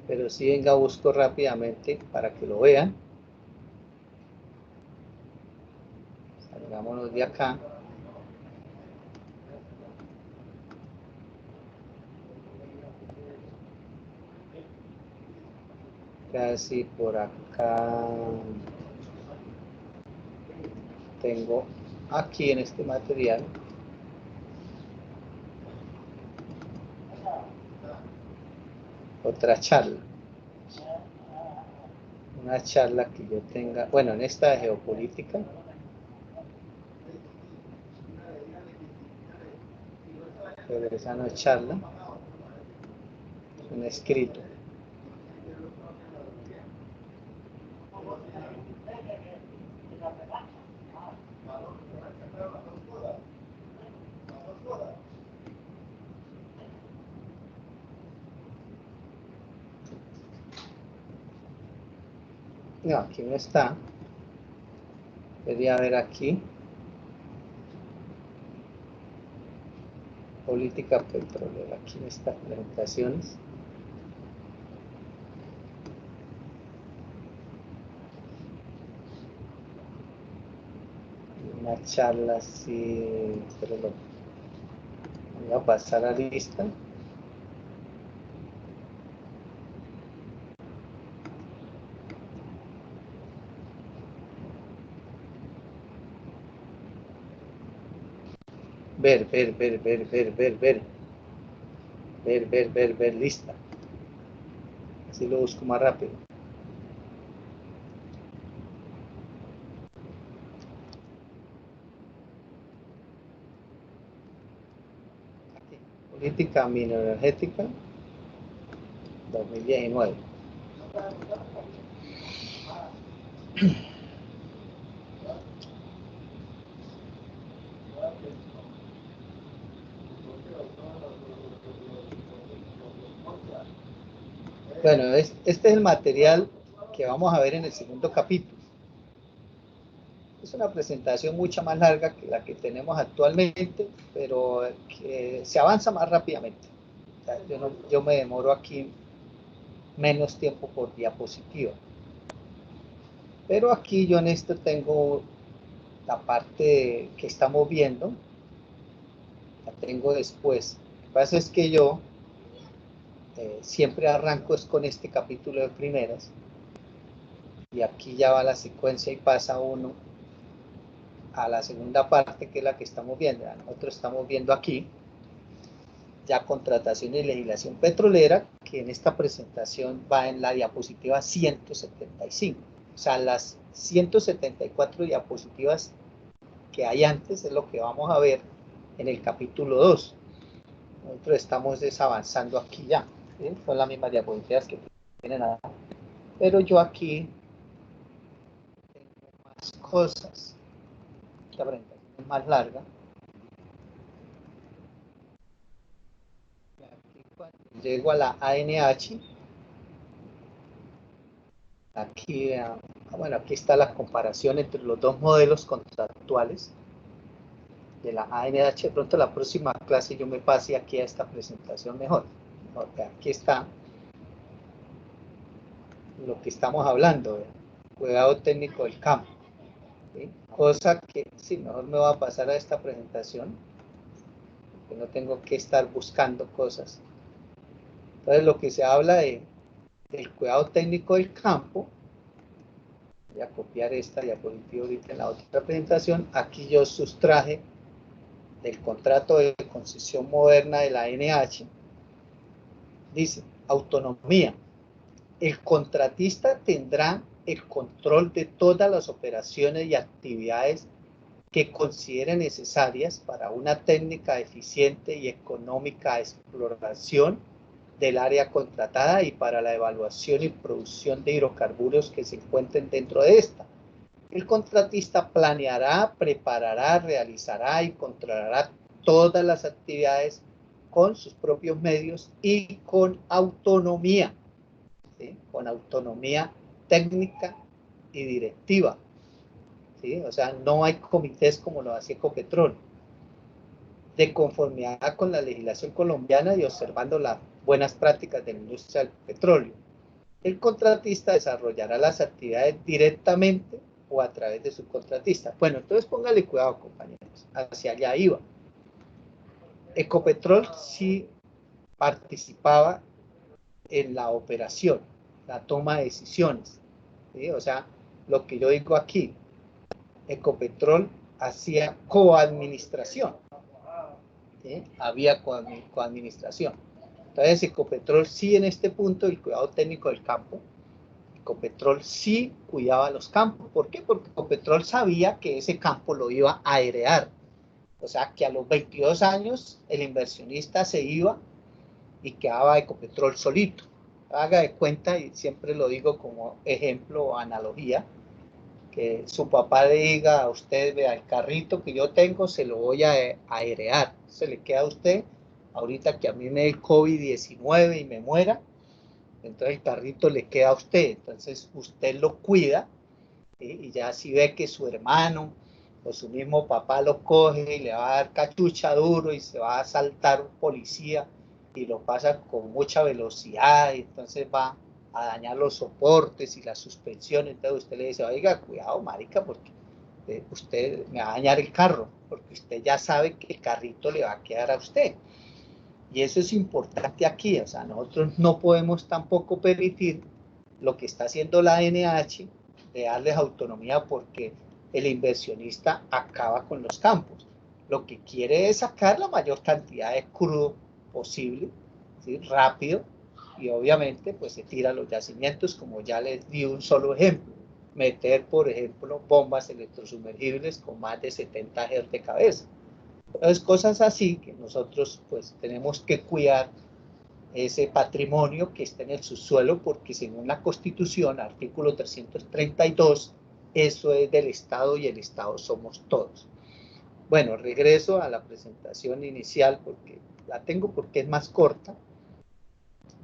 Pero sí venga, busco rápidamente para que lo vean. Salgámonos de acá. Casi por acá tengo aquí en este material otra charla, una charla que yo tenga, bueno, en esta de geopolítica, pero esa no es charla, es un escrito. No, aquí no está. Debería haber aquí. Política petrolera. Aquí en estas presentaciones. Una charla así. Pero lo voy a pasar a lista. Ver, lista. Así lo busco más rápido. Aquí. Política mineroenergética 2019. Bueno, este es el material que vamos a ver en el segundo capítulo. Es una presentación mucho más larga que la que tenemos actualmente, pero que se avanza más rápidamente. O sea, yo me demoro aquí menos tiempo por diapositiva. Pero aquí yo en esto tengo la parte que estamos viendo, la tengo después. Lo que pasa es que yo siempre arranco es con este capítulo de primeras, y aquí ya va la secuencia y pasa uno a la segunda parte, que es la que estamos viendo. Nosotros estamos viendo aquí ya contratación y legislación petrolera, que en esta presentación va en la diapositiva 175. O sea, las 174 diapositivas que hay antes es lo que vamos a ver en el capítulo 2. Nosotros estamos avanzando aquí ya, ¿sí? Son las mismas diapositivas que tienen acá, pero yo aquí tengo más cosas. Esta presentación es más larga. Aquí, cuando llego a la ANH, aquí, bueno, aquí está la comparación entre los dos modelos contractuales de la ANH. De pronto la próxima clase yo me pase aquí a esta presentación mejor, porque aquí está lo que estamos hablando, cuidado técnico del campo, ¿sí? Cosa que sí, mejor me va a pasar a esta presentación, porque no tengo que estar buscando cosas. Entonces lo que se habla del cuidado técnico del campo, voy a copiar esta diapositiva ahorita en la otra presentación. Aquí yo sustraje del contrato de concesión moderna de la ANH, dice autonomía. El contratista tendrá el control de todas las operaciones y actividades que considere necesarias para una técnica eficiente y económica de exploración del área contratada y para la evaluación y producción de hidrocarburos que se encuentren dentro de esta. El contratista planeará, preparará, realizará y controlará todas las actividades con sus propios medios y con autonomía, ¿sí? Con autonomía técnica y directiva, ¿sí? O sea, no hay comités como lo hace Ecopetrol, de conformidad con la legislación colombiana y observando las buenas prácticas de la industria del petróleo. El contratista desarrollará las actividades directamente o a través de su contratista. Bueno, entonces póngale cuidado, compañeros, hacia allá iba. Ecopetrol sí participaba en la operación, la toma de decisiones, ¿sí? O sea, lo que yo digo aquí, Ecopetrol hacía coadministración, ¿sí? Había coadministración. Entonces, Ecopetrol sí en este punto, el cuidado técnico del campo, Ecopetrol sí cuidaba los campos. ¿Por qué? Porque Ecopetrol sabía que ese campo lo iba a airear. O sea, que a los 22 años el inversionista se iba y quedaba Ecopetrol solito. Haga de cuenta, y siempre lo digo como ejemplo o analogía, que su papá le diga a usted, vea, el carrito que yo tengo se lo voy a airear. Se le queda a usted, ahorita que a mí me dé el COVID-19 y me muera, entonces el carrito le queda a usted. Entonces usted lo cuida, ¿sí? Y ya si ve que su hermano o su mismo papá lo coge y le va a dar cachucha duro y se va a asaltar un policía y lo pasa con mucha velocidad y entonces va a dañar los soportes y las suspensiones, entonces usted le dice, oiga, cuidado marica, porque usted me va a dañar el carro, porque usted ya sabe que el carrito le va a quedar a usted. Y eso es importante aquí, o sea, nosotros no podemos tampoco permitir lo que está haciendo la ANH, de darles autonomía porque el inversionista acaba con los campos. Lo que quiere es sacar la mayor cantidad de crudo posible, ¿sí? Rápido, y obviamente pues se tiran los yacimientos, como ya les di un solo ejemplo. Meter, por ejemplo, bombas electrosumergibles con más de 70 Hz de cabeza. Entonces, cosas así que nosotros pues tenemos que cuidar ese patrimonio que está en el subsuelo, porque según la Constitución, artículo 332, eso es del Estado y el Estado somos todos. Bueno, regreso a la presentación inicial porque la tengo porque es más corta.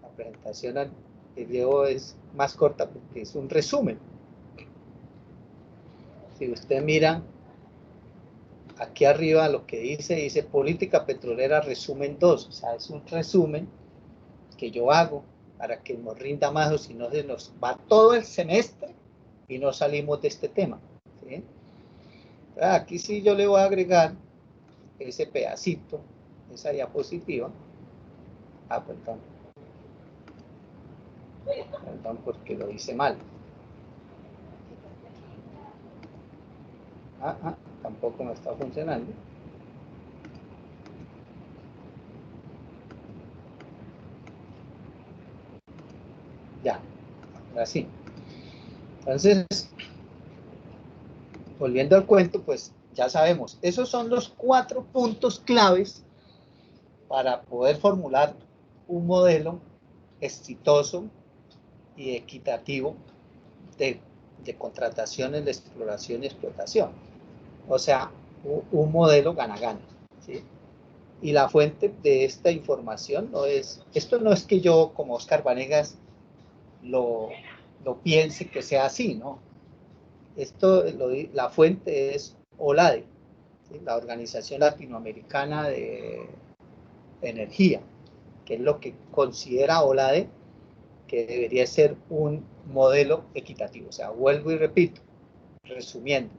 La presentación que llevo es más corta porque es un resumen. Si usted mira aquí arriba lo que dice política petrolera resumen 2, o sea, es un resumen que yo hago para que nos rinda más, o si no se nos va todo el semestre y no salimos de este tema, ¿sí? Aquí sí yo le voy a agregar ese pedacito, esa diapositiva. Perdón porque lo hice mal. Tampoco me está funcionando. Ya, ahora sí. Entonces, volviendo al cuento, pues ya sabemos, esos son los 4 puntos claves para poder formular un modelo exitoso y equitativo de contrataciones de exploración y explotación. O sea, un modelo gana-gana, ¿sí? Y la fuente de esta información esto no es que yo, como Oscar Vanegas, lo piense que sea así, ¿no? La fuente es OLADE, ¿sí? La Organización Latinoamericana de Energía, que es lo que considera OLADE que debería ser un modelo equitativo. O sea, vuelvo y repito, resumiendo,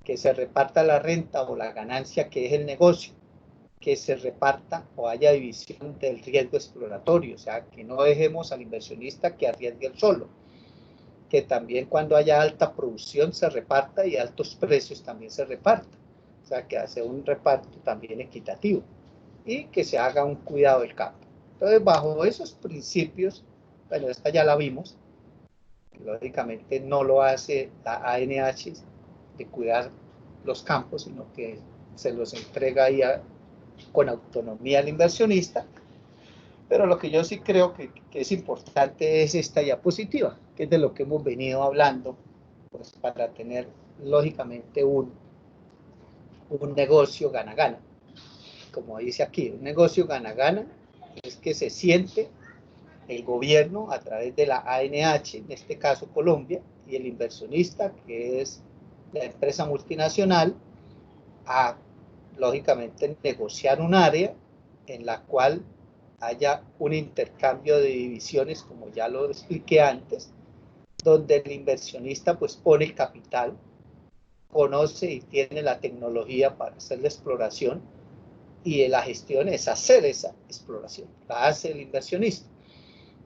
que se reparta la renta o la ganancia que es el negocio, que se reparta o haya división del riesgo exploratorio, o sea, que no dejemos al inversionista que arriesgue el solo, que también cuando haya alta producción se reparta y altos precios también se reparta, o sea, que hace un reparto también equitativo y que se haga un cuidado del campo. Entonces, bajo esos principios, bueno, esta ya la vimos, lógicamente no lo hace la ANH de cuidar los campos, sino que se los entrega ahí con autonomía al inversionista, pero lo que yo sí creo que es importante es esta diapositiva, que es de lo que hemos venido hablando, pues para tener lógicamente un negocio gana-gana. Como dice aquí, un negocio gana-gana es que se siente el gobierno a través de la ANH, en este caso Colombia, y el inversionista, que es la empresa multinacional, a lógicamente negociar un área en la cual haya un intercambio de divisiones, como ya lo expliqué antes, donde el inversionista pues pone el capital, conoce y tiene la tecnología para hacer la exploración, y la gestión es hacer esa exploración, la hace el inversionista.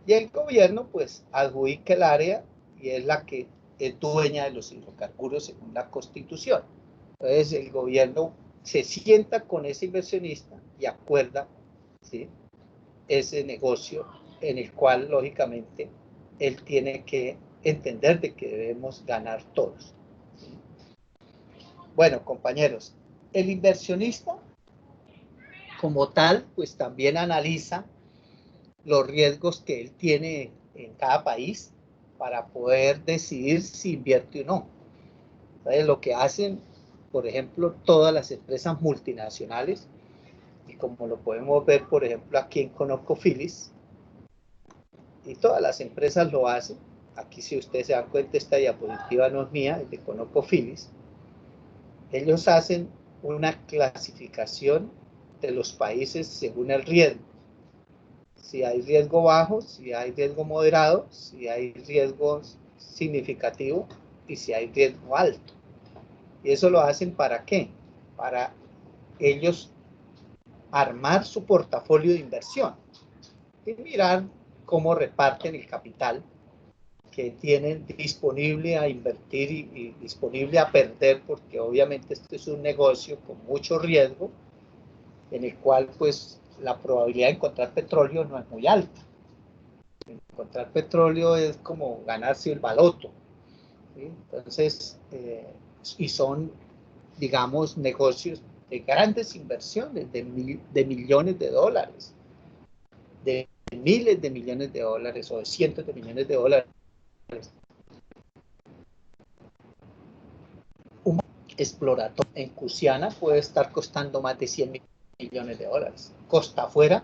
Y el gobierno pues adjudica el área y es la que es dueña de los hidrocarburos según la Constitución. Entonces el gobierno se sienta con ese inversionista y acuerda, ¿sí?, ese negocio en el cual lógicamente él tiene que entender de que debemos ganar todos. Bueno, compañeros, el inversionista como tal pues también analiza los riesgos que él tiene en cada país para poder decidir si invierte o no. Entonces, lo que hacen, por ejemplo, todas las empresas multinacionales, y como lo podemos ver, por ejemplo, aquí en ConocoPhillips, y todas las empresas lo hacen. Aquí, si ustedes se dan cuenta, esta diapositiva no es mía, es de ConocoPhillips. Ellos hacen una clasificación de los países según el riesgo. Si hay riesgo bajo, si hay riesgo moderado, si hay riesgo significativo y si hay riesgo alto. ¿Y eso lo hacen para qué? Para ellos armar su portafolio de inversión y mirar cómo reparten el capital que tienen disponible a invertir y disponible a perder, porque obviamente este es un negocio con mucho riesgo, en el cual pues la probabilidad de encontrar petróleo no es muy alta. Encontrar petróleo es como ganarse el baloto, ¿sí? Entonces, y son, digamos, negocios de grandes inversiones, de millones de dólares, de miles de millones de dólares o de cientos de millones de dólares. Un explorador en Cusiana puede estar costando más de 100 millones de dólares. Costa afuera,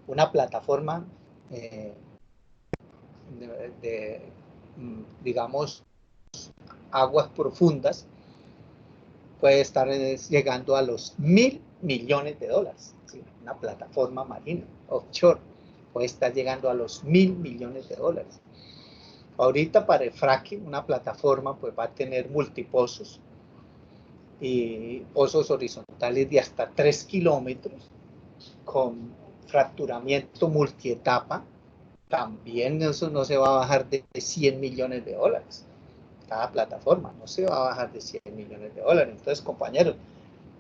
una plataforma digamos, aguas profundas, puede estar llegando a los 1.000 millones de dólares. ¿Sí? Una plataforma marina, offshore, puede estar llegando a los 1.000 millones de dólares. Ahorita para el fracking, una plataforma pues va a tener multipozos y pozos horizontales de hasta 3 kilómetros con fracturamiento multietapa. También eso no se va a bajar de 100 millones de dólares. Cada plataforma no se va a bajar de 100 millones de dólares. Entonces, compañeros,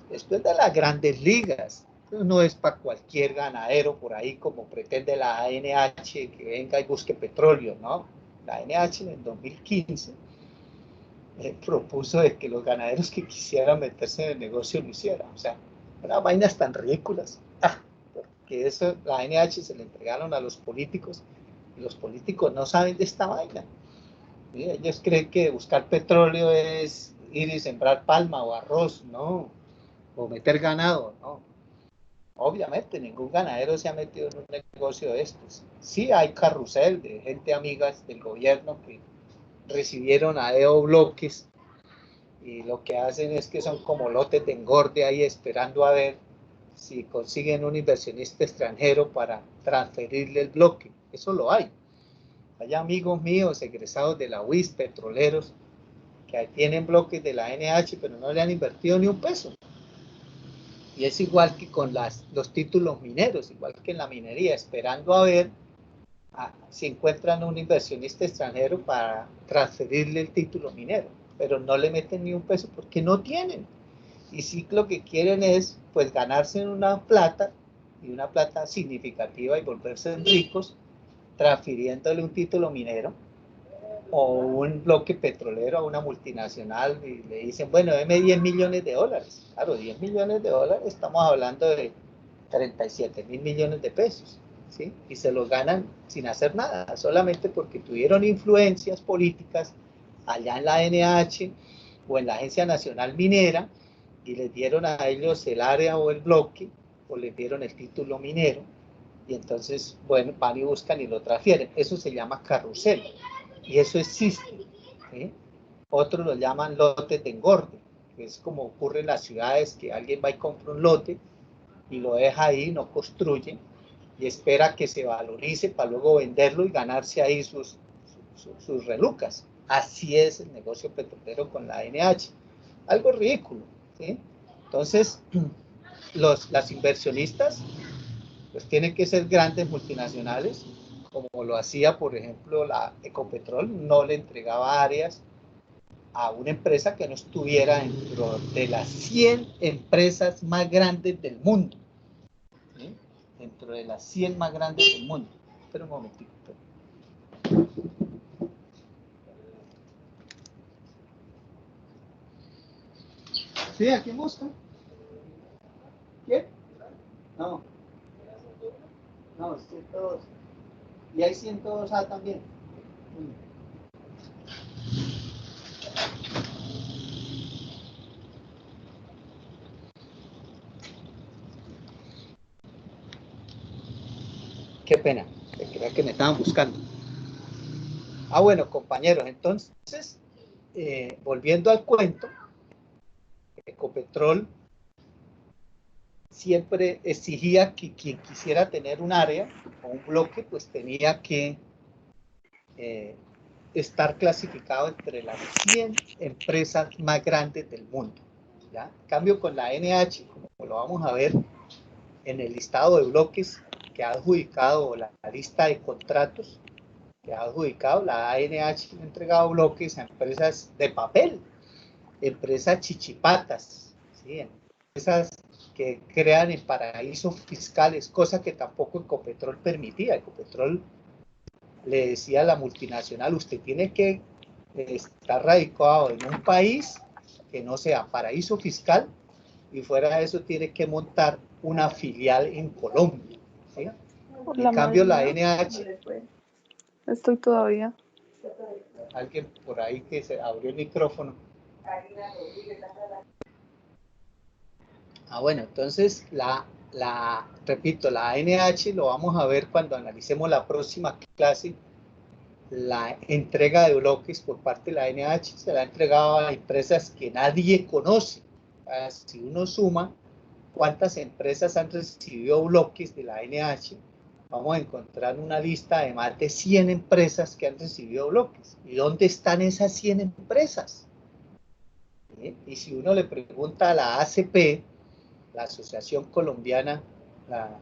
después de las grandes ligas, no es para cualquier ganadero por ahí como pretende la ANH que venga y busque petróleo, ¿no? La ANH en el 2015 propuso de que los ganaderos que quisieran meterse en el negocio lo hicieran. O sea, unas vainas tan ridículas. Porque eso, la ANH se le entregaron a los políticos y los políticos no saben de esta vaina. ¿Sí? Ellos creen que buscar petróleo es ir y sembrar palma o arroz, ¿no? O meter ganado, ¿no? Obviamente, ningún ganadero se ha metido en un negocio de estos. Sí hay carrusel de gente amigas del gobierno que recibieron a bloques y lo que hacen es que son como lotes de engorde ahí esperando a ver si consiguen un inversionista extranjero para transferirle el bloque. Eso lo hay. Hay amigos míos egresados de la UIS, petroleros, que tienen bloques de la NH, pero no le han invertido ni un peso. Y es igual que con los títulos mineros, igual que en la minería, esperando a ver si encuentran un inversionista extranjero para transferirle el título minero, pero no le meten ni un peso porque no tienen. Y sí lo que quieren es pues ganarse una plata, y una plata significativa, y volverse ricos transfiriéndole un título minero o un bloque petrolero a una multinacional y le dicen, bueno, deme 10 millones de dólares. Claro, 10 millones de dólares, estamos hablando de 37.000 millones de pesos, ¿sí? Y se los ganan sin hacer nada, solamente porque tuvieron influencias políticas allá en la NH o en la Agencia Nacional Minera y les dieron a ellos el área o el bloque o les dieron el título minero y entonces, bueno, van y buscan y lo transfieren. Eso se llama carrusel y eso existe, ¿sí? Otros lo llaman lotes de engorde, que es como ocurre en las ciudades, que alguien va y compra un lote y lo deja ahí, no construye y espera que se valorice para luego venderlo y ganarse ahí sus relucas. Así es el negocio petrolero con la NH. Algo ridículo, ¿sí? Entonces, las inversionistas pues tienen que ser grandes multinacionales, como lo hacía, por ejemplo, la Ecopetrol, no le entregaba áreas a una empresa que no estuviera dentro de las 100 empresas más grandes del mundo. ¿Sí? Dentro de las 100 más grandes del mundo. Espera un momentito. ¿Sí? ¿A quién busca? ¿Quién? No. No, 102. Y hay 102A también. Qué pena, creía que me estaban buscando. Bueno, compañeros, entonces, volviendo al cuento, Ecopetrol siempre exigía que quien quisiera tener un área o un bloque, pues tenía que estar clasificado entre las 100 empresas más grandes del mundo. ¿Ya? En cambio, con la NH, como lo vamos a ver en el listado de bloques que ha adjudicado, la lista de contratos que ha adjudicado, la ANH ha entregado bloques a empresas de papel, empresas chichipatas, ¿sí? Empresas que crean en paraísos fiscales, cosa que tampoco Ecopetrol permitía. Ecopetrol le decía a la multinacional, usted tiene que estar radicado en un país que no sea paraíso fiscal y fuera de eso tiene que montar una filial en Colombia, ¿sí? En cambio la NH... Estoy todavía. Alguien por ahí que se abrió el micrófono. Bueno, entonces repito, la ANH lo vamos a ver cuando analicemos la próxima clase. La entrega de bloques por parte de la ANH se la ha entregado a empresas que nadie conoce. Si uno suma cuántas empresas han recibido bloques de la ANH, vamos a encontrar una lista de más de 100 empresas que han recibido bloques. ¿Y dónde están esas 100 empresas? ¿Sí? Y si uno le pregunta a la ACP, la Asociación Colombiana, la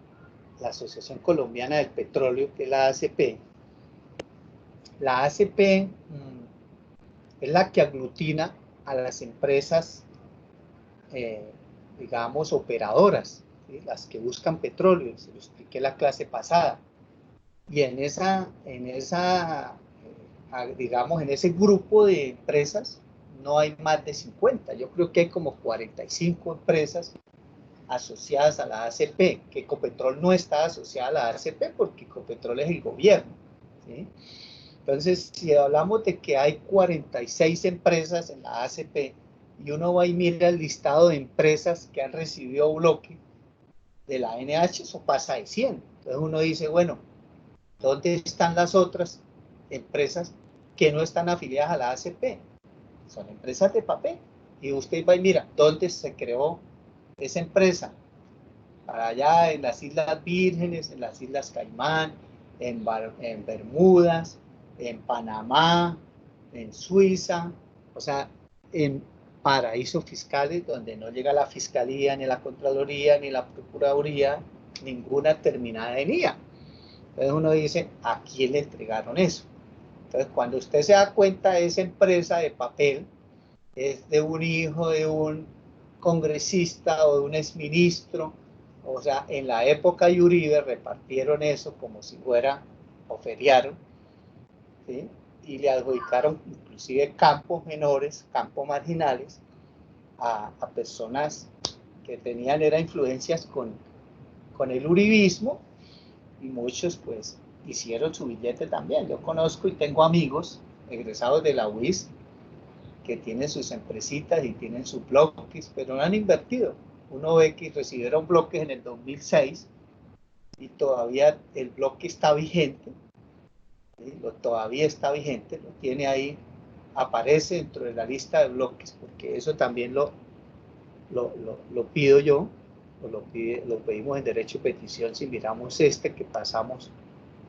Asociación Colombiana del Petróleo, que es la ACP es la que aglutina a las empresas eh, digamos, operadoras, ¿sí? Las que buscan petróleo, se lo expliqué la clase pasada. Y digamos, en ese grupo de empresas no hay más de 50. Yo creo que hay como 45 empresas asociadas a la ACP, que Ecopetrol no está asociada a la ACP porque Ecopetrol es el gobierno, ¿sí? Entonces, si hablamos de que hay 46 empresas en la ACP y uno va y mira el listado de empresas que han recibido bloque de la ANH, eso pasa de 100. Entonces uno dice, bueno, ¿dónde están las otras empresas que no están afiliadas a la ACP? Son empresas de papel. Y usted va y mira, ¿dónde se creó esa empresa? Para allá en las Islas Vírgenes, en las Islas Caimán, en Bermudas, en Panamá, en Suiza, o sea, en paraísos fiscales donde no llega la Fiscalía, ni la Contraloría, ni la Procuraduría, ninguna terminada en IA. Entonces uno dice, ¿a quién le entregaron eso? Entonces cuando usted se da cuenta, esa empresa de papel es de un hijo de un congresista o de un exministro. O sea, en la época de Uribe repartieron eso como si fuera, o feriaron, ¿sí? Y le adjudicaron inclusive campos menores, campos marginales, a personas que tenían influencias con el uribismo, y muchos pues hicieron su billete también. Yo conozco y tengo amigos egresados de la UIS que tienen sus empresitas y tienen sus bloques, pero no han invertido. Uno ve que recibieron bloques en el 2006 y todavía el bloque está vigente, ¿sí? Todavía está vigente, lo tiene ahí, aparece dentro de la lista de bloques, porque eso también lo pido yo, o lo pedimos en derecho de petición. Si miramos este que pasamos,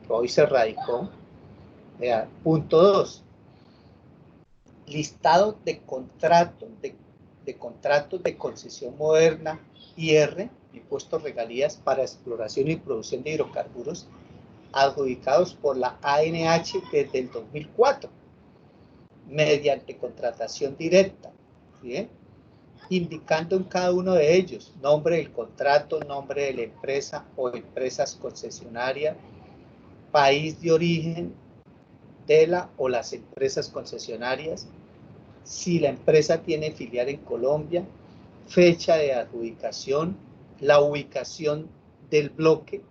que hoy se radicó, punto 2, listado de contratos de concesión moderna, IR, impuestos regalías para exploración y producción de hidrocarburos adjudicados por la ANH desde el 2004, mediante contratación directa, ¿sí? Indicando en cada uno de ellos nombre del contrato, nombre de la empresa o empresas concesionarias, país de origen de la o las empresas concesionarias, si la empresa tiene filial en Colombia, fecha de adjudicación, la ubicación del bloque,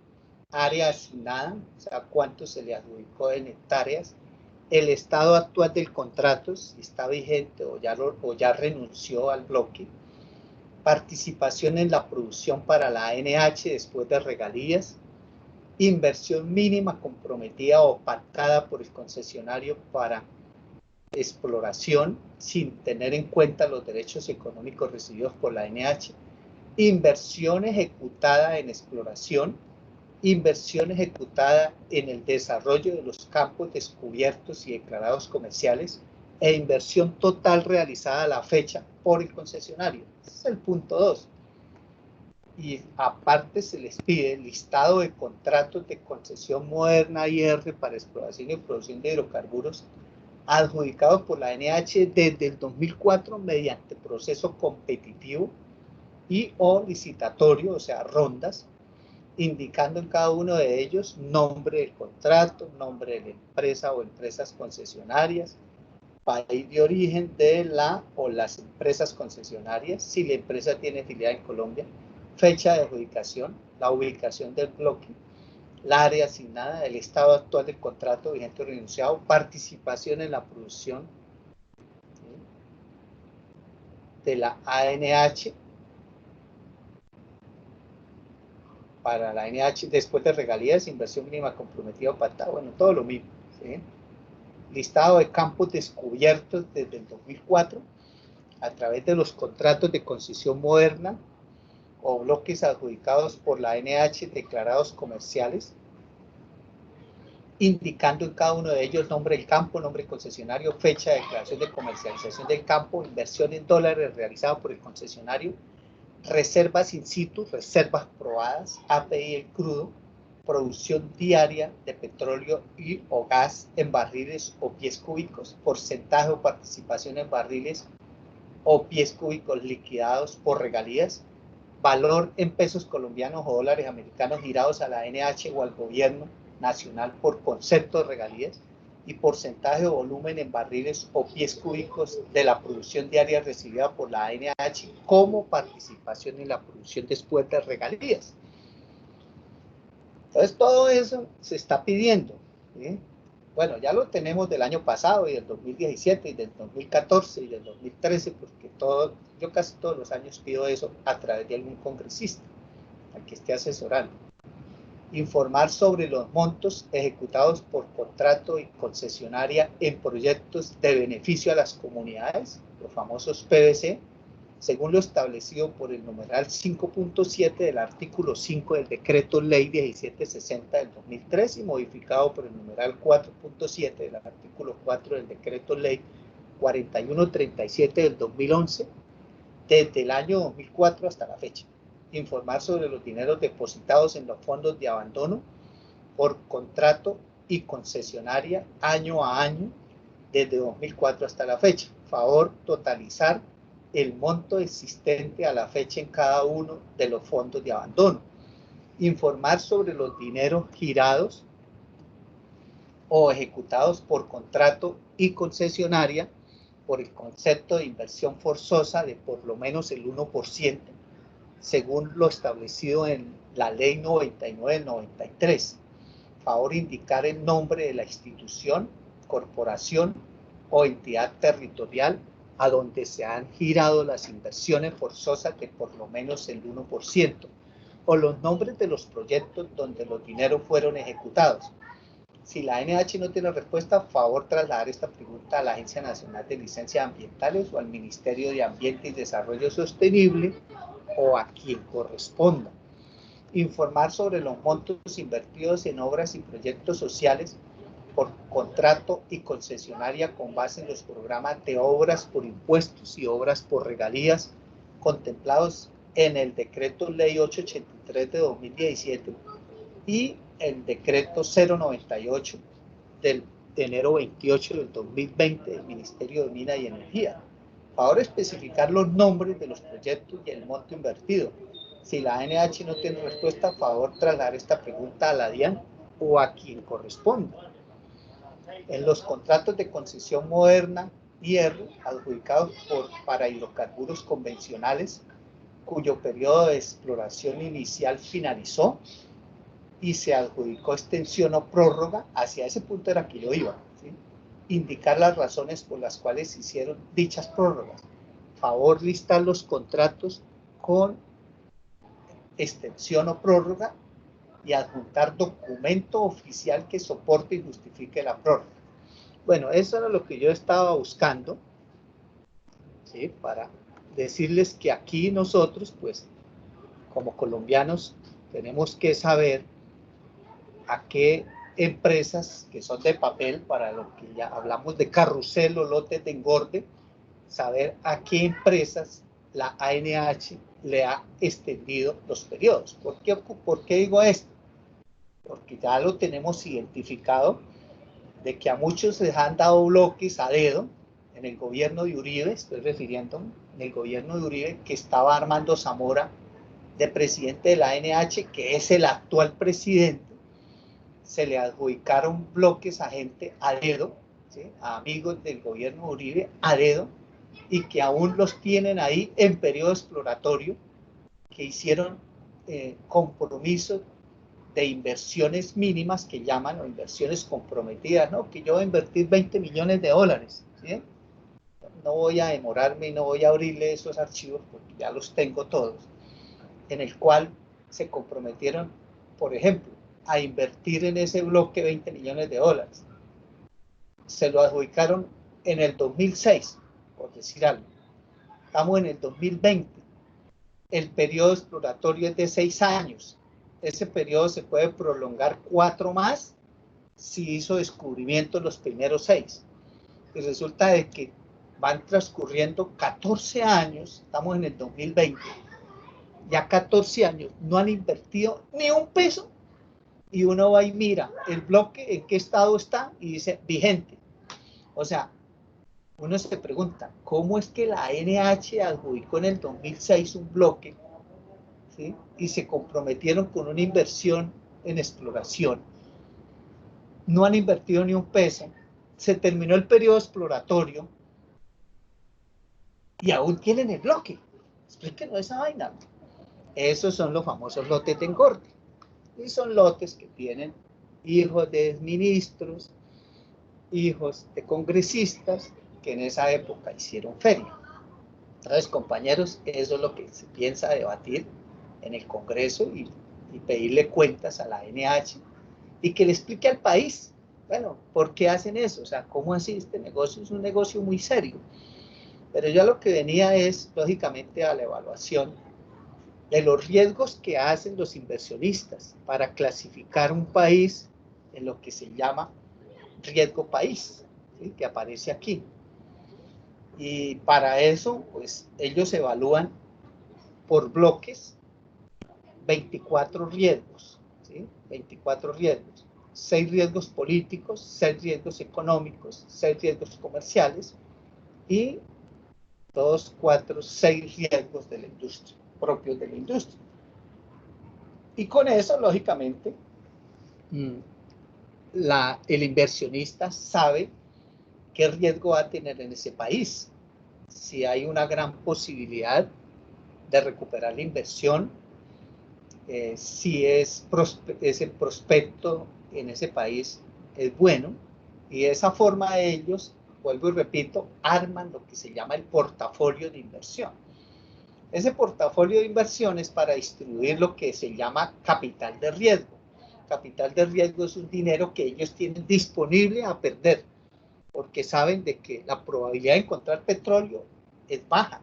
área asignada, o sea, cuánto se le adjudicó en hectáreas, el estado actual del contrato, si está vigente o ya renunció al bloque, participación en la producción para la ANH después de regalías, inversión mínima comprometida o pactada por el concesionario para exploración sin tener en cuenta los derechos económicos recibidos por la ANH, inversión ejecutada en exploración, inversión ejecutada en el desarrollo de los campos descubiertos y declarados comerciales, e inversión total realizada a la fecha por el concesionario. Ese es el punto 2. Y aparte se les pide el listado de contratos de concesión moderna IR para exploración y producción de hidrocarburos adjudicados por la ANH desde el 2004 mediante proceso competitivo y o licitatorio, o sea, rondas, indicando en cada uno de ellos nombre del contrato, nombre de la empresa o empresas concesionarias, país de origen de la o las empresas concesionarias, si la empresa tiene filial en Colombia, fecha de adjudicación, la ubicación del bloque, la área asignada, el estado actual del contrato vigente o renunciado, participación en la producción, ¿sí?, de la ANH, para la ANH después de regalías, inversión mínima comprometida o pactada, bueno, todo lo mismo, ¿sí? Listado de campos descubiertos desde el 2004 a través de los contratos de concesión moderna o bloques adjudicados por la ANH declarados comerciales, indicando en cada uno de ellos nombre del campo, nombre concesionario, fecha de declaración de comercialización del campo, inversión en dólares realizada por el concesionario, reservas in situ, reservas probadas, API el crudo, producción diaria de petróleo y o gas en barriles o pies cúbicos, porcentaje o participación en barriles o pies cúbicos liquidados por regalías, valor en pesos colombianos o dólares americanos girados a la ANH o al gobierno nacional por concepto de regalías, y porcentaje o volumen en barriles o pies cúbicos de la producción diaria recibida por la ANH como participación en la producción después de regalías. Entonces todo eso se está pidiendo, ¿sí? Bueno, ya lo tenemos del año pasado y del 2017 y del 2014 y del 2013, porque yo casi todos los años pido eso a través de algún congresista al que esté asesorando. Informar sobre los montos ejecutados por contrato y concesionaria en proyectos de beneficio a las comunidades, los famosos PBC, según lo establecido por el numeral 5.7 del artículo 5 del decreto ley 1760 del 2003 y modificado por el numeral 4.7 del artículo 4 del decreto ley 4137 del 2011, desde el año 2004 hasta la fecha. Informar sobre los dineros depositados en los fondos de abandono por contrato y concesionaria año a año desde 2004 hasta la fecha. Favor totalizar el monto existente a la fecha en cada uno de los fondos de abandono. Informar sobre los dineros girados o ejecutados por contrato y concesionaria por el concepto de inversión forzosa de por lo menos el 1%, según lo establecido en la ley 99/93. Favor indicar el nombre de la institución, corporación o entidad territorial a donde se han girado las inversiones forzosas de por lo menos el 1%, o los nombres de los proyectos donde los dineros fueron ejecutados. Si la ANH no tiene respuesta, favor trasladar esta pregunta a la Agencia Nacional de Licencias Ambientales o al Ministerio de Ambiente y Desarrollo Sostenible o a quien corresponda. Informar sobre los montos invertidos en obras y proyectos sociales por contrato y concesionaria con base en los programas de obras por impuestos y obras por regalías contemplados en el decreto ley 883 de 2017 y el decreto 098 de enero 28 del 2020 del Ministerio de Minas y Energía. Favor especificar los nombres de los proyectos y el monto invertido. Si la ANH no tiene respuesta, favor trasladar esta pregunta a la DIAN o a quien corresponda. En los contratos de concesión moderna hierro adjudicados para hidrocarburos convencionales, cuyo periodo de exploración inicial finalizó y se adjudicó extensión o prórroga, hacia ese punto era que yo iba, ¿sí? Indicar las razones por las cuales se hicieron dichas prórrogas. Favor listar los contratos con extensión o prórroga y adjuntar documento oficial que soporte y justifique la prórroga. Bueno, eso era lo que yo estaba buscando, ¿sí? Para decirles que aquí nosotros, pues, como colombianos, tenemos que saber a qué empresas que son de papel, para lo que ya hablamos de carrusel o lotes de engorde, saber a qué empresas la ANH le ha extendido los periodos. ¿Por qué digo esto? Porque ya lo tenemos identificado, de que a muchos les han dado bloques a dedo en el gobierno de Uribe, estoy refiriéndome, en el gobierno de Uribe, que estaba Armando Zamora de presidente de la ANH, que es el actual presidente. Se le adjudicaron bloques a gente a dedo, ¿sí? A amigos del gobierno de Uribe a dedo, y que aún los tienen ahí en periodo exploratorio, que hicieron compromisos de inversiones mínimas que llaman, o inversiones comprometidas, ¿no? Que yo voy a invertir 20 millones de dólares, ¿sí? No voy a demorarme y no voy a abrirle esos archivos porque ya los tengo todos, en el cual se comprometieron, por ejemplo, a invertir en ese bloque 20 millones de dólares. Se lo adjudicaron en el 2006, por decir algo. Estamos en el 2020. El periodo exploratorio es de 6 años. Ese periodo se puede prolongar 4 más si hizo descubrimiento los primeros 6. Y resulta de que van transcurriendo 14 años, estamos en el 2020, ya 14 años, no han invertido ni un peso, y uno va y mira el bloque en qué estado está y dice vigente. O sea, uno se pregunta, ¿cómo es que la NH adjudicó en el 2006 un bloque, ¿sí? Y se comprometieron con una inversión en exploración? No han invertido ni un peso, se terminó el periodo exploratorio y aún tienen el bloque. Explíquenos esa vaina. Esos son los famosos lotes de engorde. Y son lotes que tienen hijos de ministros, hijos de congresistas que en esa época hicieron feria. Entonces, compañeros, eso es lo que se piensa debatir en el Congreso y pedirle cuentas a la NH y que le explique al país, bueno, ¿por qué hacen eso? O sea, ¿cómo así? Este negocio es un negocio muy serio. Pero yo lo que venía es, lógicamente, a la evaluación de los riesgos que hacen los inversionistas para clasificar un país en lo que se llama riesgo país, ¿sí? Que aparece aquí. Y para eso, pues, ellos evalúan por bloques 24 riesgos, ¿sí? 24 riesgos. 6 riesgos políticos, 6 riesgos económicos, 6 riesgos comerciales y 2, 4, 6 riesgos de la industria, propios de la industria. Y con eso, lógicamente, el inversionista sabe qué riesgo va a tener en ese país. Si hay una gran posibilidad de recuperar la inversión, si ese prospecto en ese país es bueno, y de esa forma ellos, vuelvo y repito, arman lo que se llama el portafolio de inversión. Ese portafolio de inversión es para distribuir lo que se llama capital de riesgo. Capital de riesgo es un dinero que ellos tienen disponible a perder, porque saben de que la probabilidad de encontrar petróleo es baja.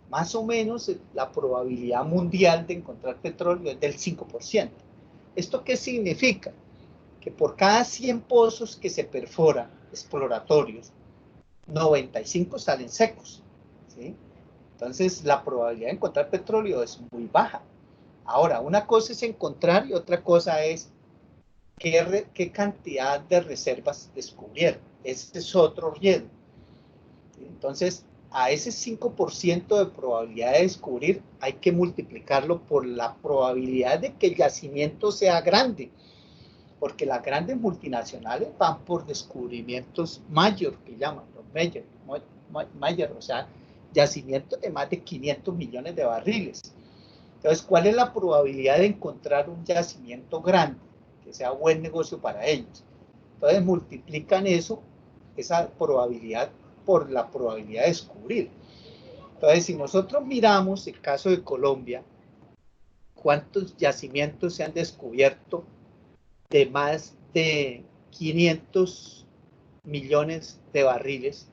Más o menos la probabilidad mundial de encontrar petróleo es del 5%. ¿Esto qué significa? Que por cada 100 pozos que se perforan, exploratorios, 95 salen secos, ¿sí? Entonces la probabilidad de encontrar petróleo es muy baja. Ahora, una cosa es encontrar y otra cosa es qué cantidad de reservas descubrieron. Ese es otro riesgo. Entonces, a ese 5% de probabilidad de descubrir hay que multiplicarlo por la probabilidad de que el yacimiento sea grande, porque las grandes multinacionales van por descubrimientos mayor, que llaman los mayor, o sea, yacimientos de más de 500 millones de barriles. Entonces, ¿cuál es la probabilidad de encontrar un yacimiento grande, que sea buen negocio para ellos? Entonces, multiplican eso, esa probabilidad, por la probabilidad de descubrir. Entonces, si nosotros miramos el caso de Colombia, ¿cuántos yacimientos se han descubierto de más de 500 millones de barriles?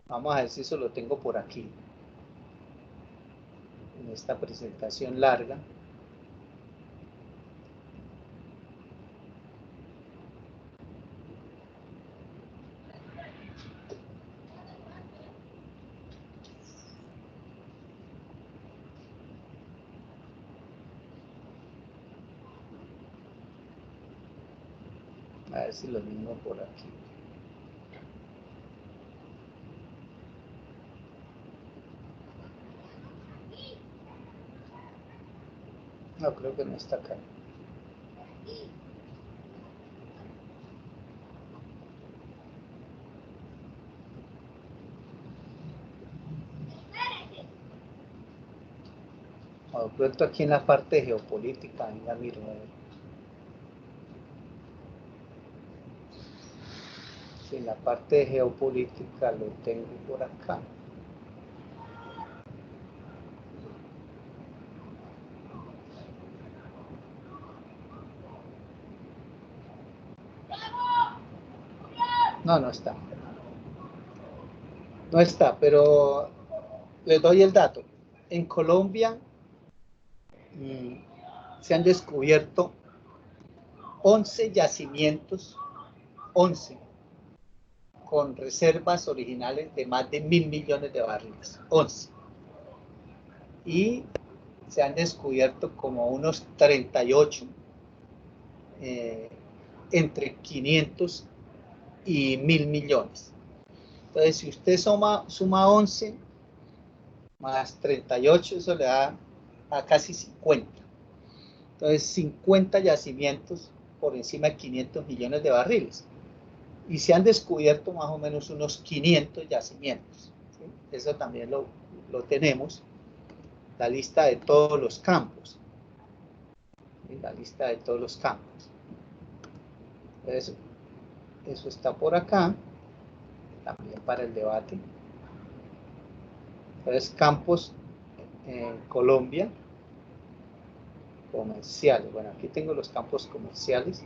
Vamos a ver si eso lo tengo por aquí, en esta presentación larga. A ver si lo mismo por aquí. No, creo que no está acá. De pronto aquí en la parte de geopolítica, ya miro. Si en la parte de geopolítica lo tengo por acá. No, no está. No está, pero les doy el dato. En Colombia se han descubierto 11 yacimientos, 11, con reservas originales de más de 1.000 millones de barriles. 11. Y se han descubierto como unos 38, entre 500 y 1.000 millones. Entonces, si usted suma 11 más 38, eso le da a casi 50. Entonces, 50 yacimientos por encima de 500 millones de barriles. Y se han descubierto más o menos unos 500 yacimientos. ¿Sí? Eso también lo tenemos. La lista de todos los campos. ¿Sí? La lista de todos los campos. Entonces, eso está por acá. También para el debate. Entonces, campos en Colombia comerciales. Bueno, aquí tengo los campos comerciales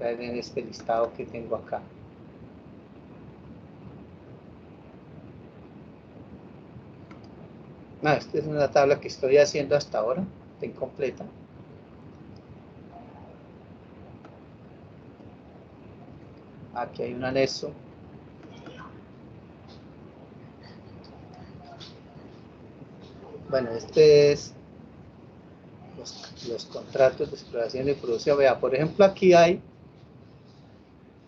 en este listado que tengo acá. Esta es una tabla que estoy haciendo hasta ahora, está incompleta. Aquí hay un anexo. Bueno, este es los contratos de exploración y producción. Vea, por ejemplo, aquí hay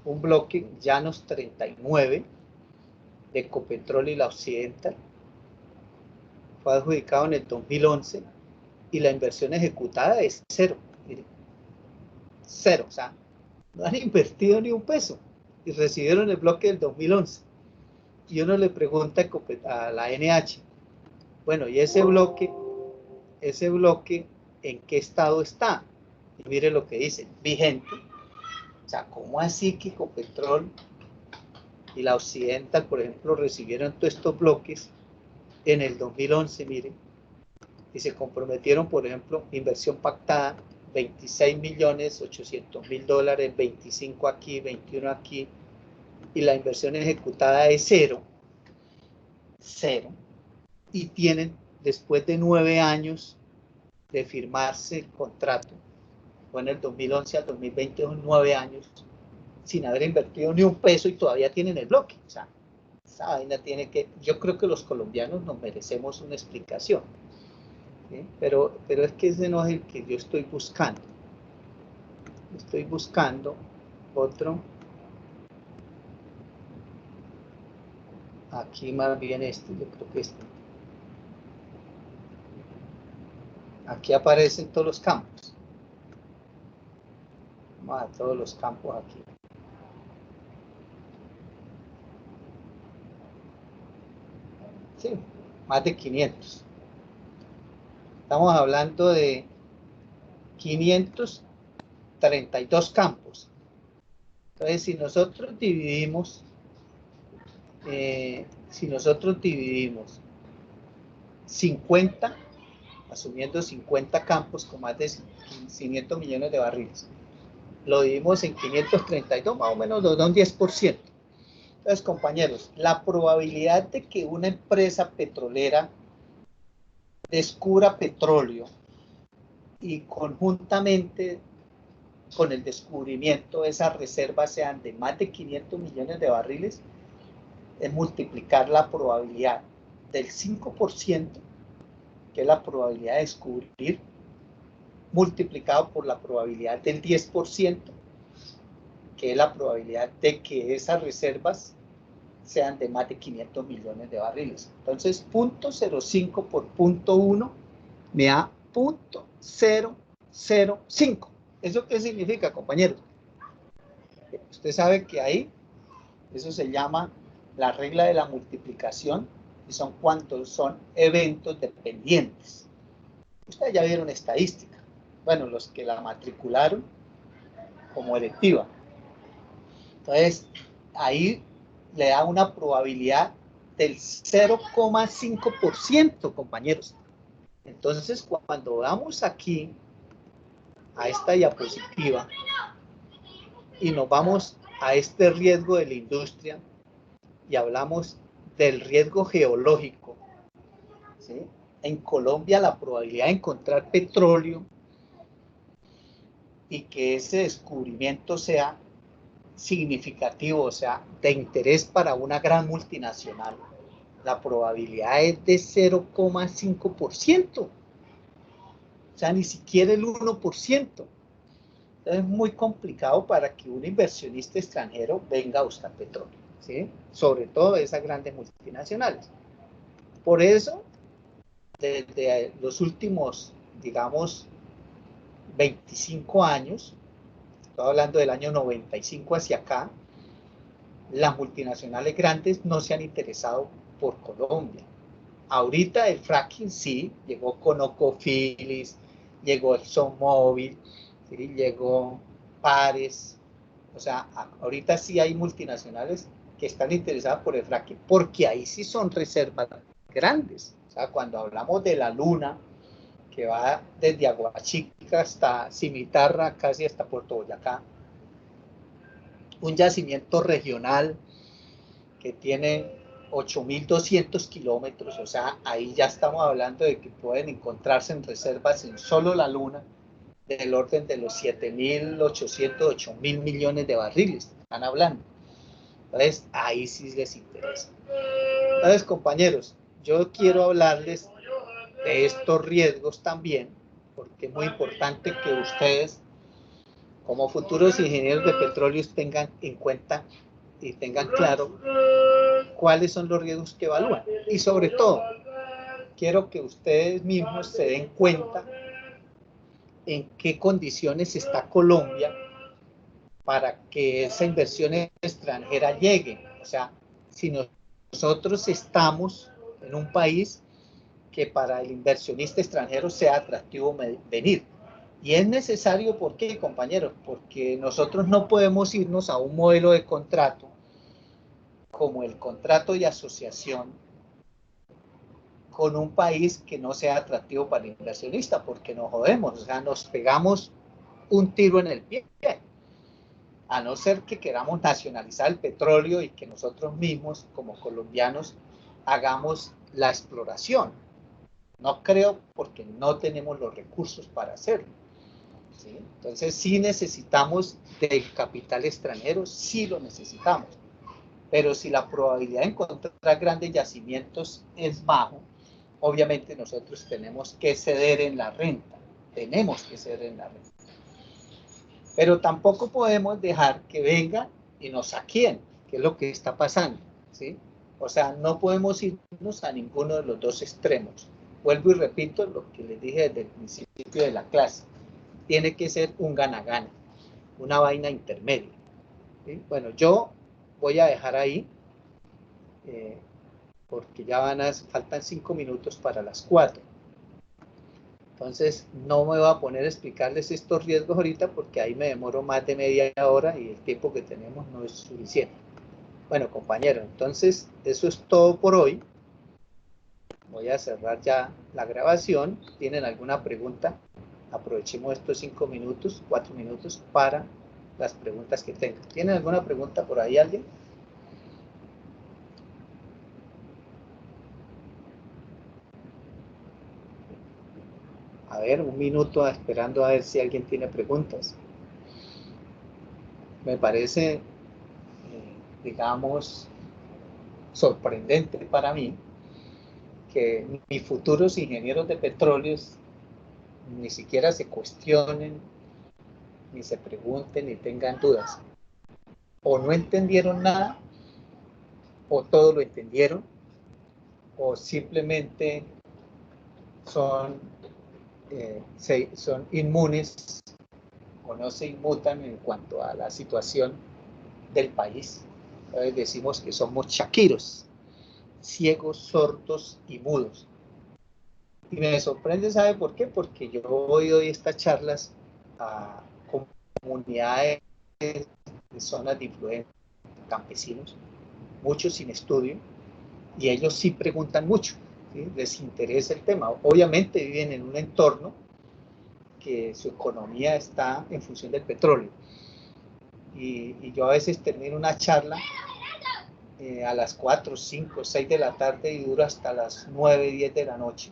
un bloque Llanos 39 de Ecopetrol y la Occidental. Fue adjudicado en el 2011 y la inversión ejecutada es cero. Miren, cero, o sea, no han invertido ni un peso y recibieron el bloque del 2011. Y uno le pregunta a la NH, bueno, ¿y ese bloque, en qué estado está? Y mire lo que dice, vigente. O sea, ¿cómo así que Ecopetrol y la Occidental, por ejemplo, recibieron todos estos bloques en el 2011, mire, y se comprometieron, por ejemplo, inversión pactada, 26.800.000 dólares, 25 aquí, 21 aquí, y la inversión ejecutada es cero, y tienen, después de 9 años de firmarse el contrato, fue en el 2011 al 2020, 9 años, sin haber invertido ni un peso y todavía tienen el bloque. O sea, esa vaina tiene que, yo creo que los colombianos nos merecemos una explicación. ¿Sí? Pero es que ese no es el que yo estoy buscando. Estoy buscando otro. Aquí más bien este, yo creo que este. Aquí aparecen todos los campos. Vamos a todos los campos aquí. Sí, más de 500. Estamos hablando de 532 campos. Entonces, si nosotros dividimos 50, asumiendo 50 campos con más de 500 millones de barriles, lo dividimos en 532, más o menos nos da un 10%. Entonces, compañeros, la probabilidad de que una empresa petrolera descubra petróleo y conjuntamente con el descubrimiento esas reservas sean de más de 500 millones de barriles, es multiplicar la probabilidad del 5%, que es la probabilidad de descubrir, multiplicado por la probabilidad del 10%, que es la probabilidad de que esas reservas sean de más de 500 millones de barriles. Entonces, 0.05 por 0.1 me da 0.005. ¿Eso qué significa, compañeros? Usted sabe que ahí, eso se llama la regla de la multiplicación, y son cuántos son eventos dependientes. Ustedes ya vieron estadística. Bueno, los que la matricularon como electiva. Entonces, ahí le da una probabilidad del 0,5%, compañeros. Entonces, cuando vamos aquí a esta diapositiva y nos vamos a este riesgo de la industria y hablamos del riesgo geológico, ¿sí? En Colombia la probabilidad de encontrar petróleo y que ese descubrimiento sea significativo, o sea, de interés para una gran multinacional, la probabilidad es de 0,5%, o sea, ni siquiera el 1%. Entonces es muy complicado para que un inversionista extranjero venga a buscar petróleo. ¿sí? Sobre todo esas grandes multinacionales. Por eso, desde los últimos, digamos, 25 años, estoy hablando del año 95 hacia acá, las multinacionales grandes no se han interesado por Colombia. Ahorita el fracking sí, llegó ConocoPhillips, llegó ExxonMobil, ¿sí? Llegó Pares, o sea, ahorita sí hay multinacionales que están interesadas por el fracking, porque ahí sí son reservas grandes. O sea, cuando hablamos de la luna, que va desde Aguachica hasta Cimitarra, casi hasta Puerto Boyacá, un yacimiento regional que tiene 8.200 kilómetros, o sea, ahí ya estamos hablando de que pueden encontrarse en reservas en solo la luna del orden de los 7.800, 8.000 millones de barriles, están hablando. Entonces, ahí sí les interesa. Entonces, compañeros, yo quiero hablarles de estos riesgos también, porque es muy importante que ustedes, como futuros ingenieros de petróleo, tengan en cuenta y tengan claro cuáles son los riesgos que evalúan. Y sobre todo, quiero que ustedes mismos se den cuenta en qué condiciones está Colombia para que esa inversión extranjera llegue. O sea, si nosotros estamos en un país que para el inversionista extranjero sea atractivo venir. Y es necesario, ¿por qué, compañeros? Porque nosotros no podemos irnos a un modelo de contrato como el contrato de asociación con un país que no sea atractivo para el inversionista, porque nos jodemos, o sea, nos pegamos un tiro en el pie, a no ser que queramos nacionalizar el petróleo y que nosotros mismos, como colombianos, hagamos la exploración. No creo, porque no tenemos los recursos para hacerlo, ¿sí? Entonces, sí necesitamos del capital extranjero, sí lo necesitamos. Pero si la probabilidad de encontrar grandes yacimientos es bajo, obviamente nosotros tenemos que ceder en la renta. Tenemos que ceder en la renta. Pero tampoco podemos dejar que venga y nos saqueen, que es lo que está pasando, ¿sí? O sea, no podemos irnos a ninguno de los dos extremos. Vuelvo y repito lo que les dije desde el principio de la clase. Tiene que ser un gana-gana, una vaina intermedia, ¿sí? Bueno, yo voy a dejar ahí, porque ya faltan 5 minutos para las 4. Entonces, no me voy a poner a explicarles estos riesgos ahorita porque ahí me demoro más de media hora y el tiempo que tenemos no es suficiente. Bueno, compañeros, entonces eso es todo por hoy. Voy a cerrar ya la grabación. ¿Tienen alguna pregunta? Aprovechemos estos 5 minutos, 4 minutos para las preguntas que tengan. ¿Tienen alguna pregunta por ahí alguien? A ver, un minuto esperando a ver si alguien tiene preguntas. Me parece, digamos, sorprendente para mí que mis futuros ingenieros de petróleos ni siquiera se cuestionen, ni se pregunten, ni tengan dudas. O no entendieron nada, o todo lo entendieron, o simplemente son, son inmunes o no se inmutan en cuanto a la situación del país. Entonces decimos que somos chaquiros, ciegos, sordos y mudos. Y me sorprende, ¿sabe por qué? Porque yo doy estas charlas a comunidades de zonas de influencia, campesinos, muchos sin estudio, y ellos sí preguntan mucho, ¿sí? Les interesa el tema. Obviamente viven en un entorno que su economía está en función del petróleo. Y yo a veces termino una charla a las 4, 5, 6 de la tarde y duro hasta las 9, 10 de la noche,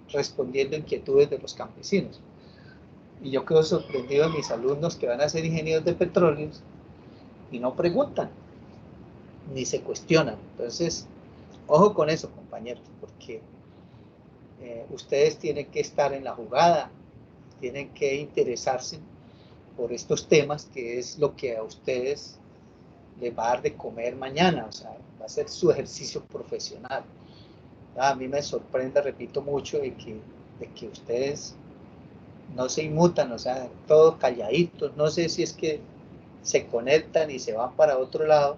respondiendo inquietudes de los campesinos. Y yo quedo sorprendido de mis alumnos que van a ser ingenieros de petróleos y no preguntan, ni se cuestionan. Entonces, ojo con eso, compañeros, porque ustedes tienen que estar en la jugada, tienen que interesarse por estos temas, que es lo que a ustedes les va a dar de comer mañana, o sea, va a ser su ejercicio profesional. A mí me sorprende, repito mucho, de que ustedes no se inmutan, o sea, todos calladitos, no sé si es que se conectan y se van para otro lado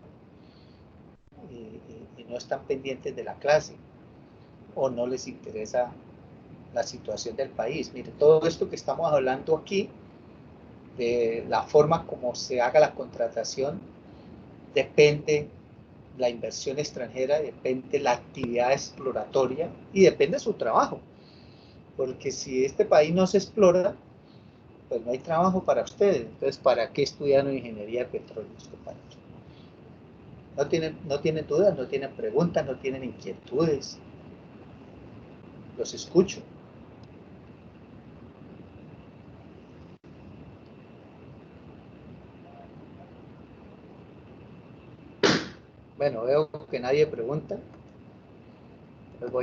y no están pendientes de la clase o no les interesa la situación del país. Mire, todo esto que estamos hablando aquí, de la forma como se haga la contratación, depende la inversión extranjera, depende la actividad exploratoria y depende su trabajo. Porque si este país no se explora, pues no hay trabajo para ustedes. Entonces, ¿para qué estudian ingeniería de petróleos, compañeros? No tienen dudas, no tienen preguntas, no tienen inquietudes. Los escucho. Bueno, veo que nadie pregunta. Pues voy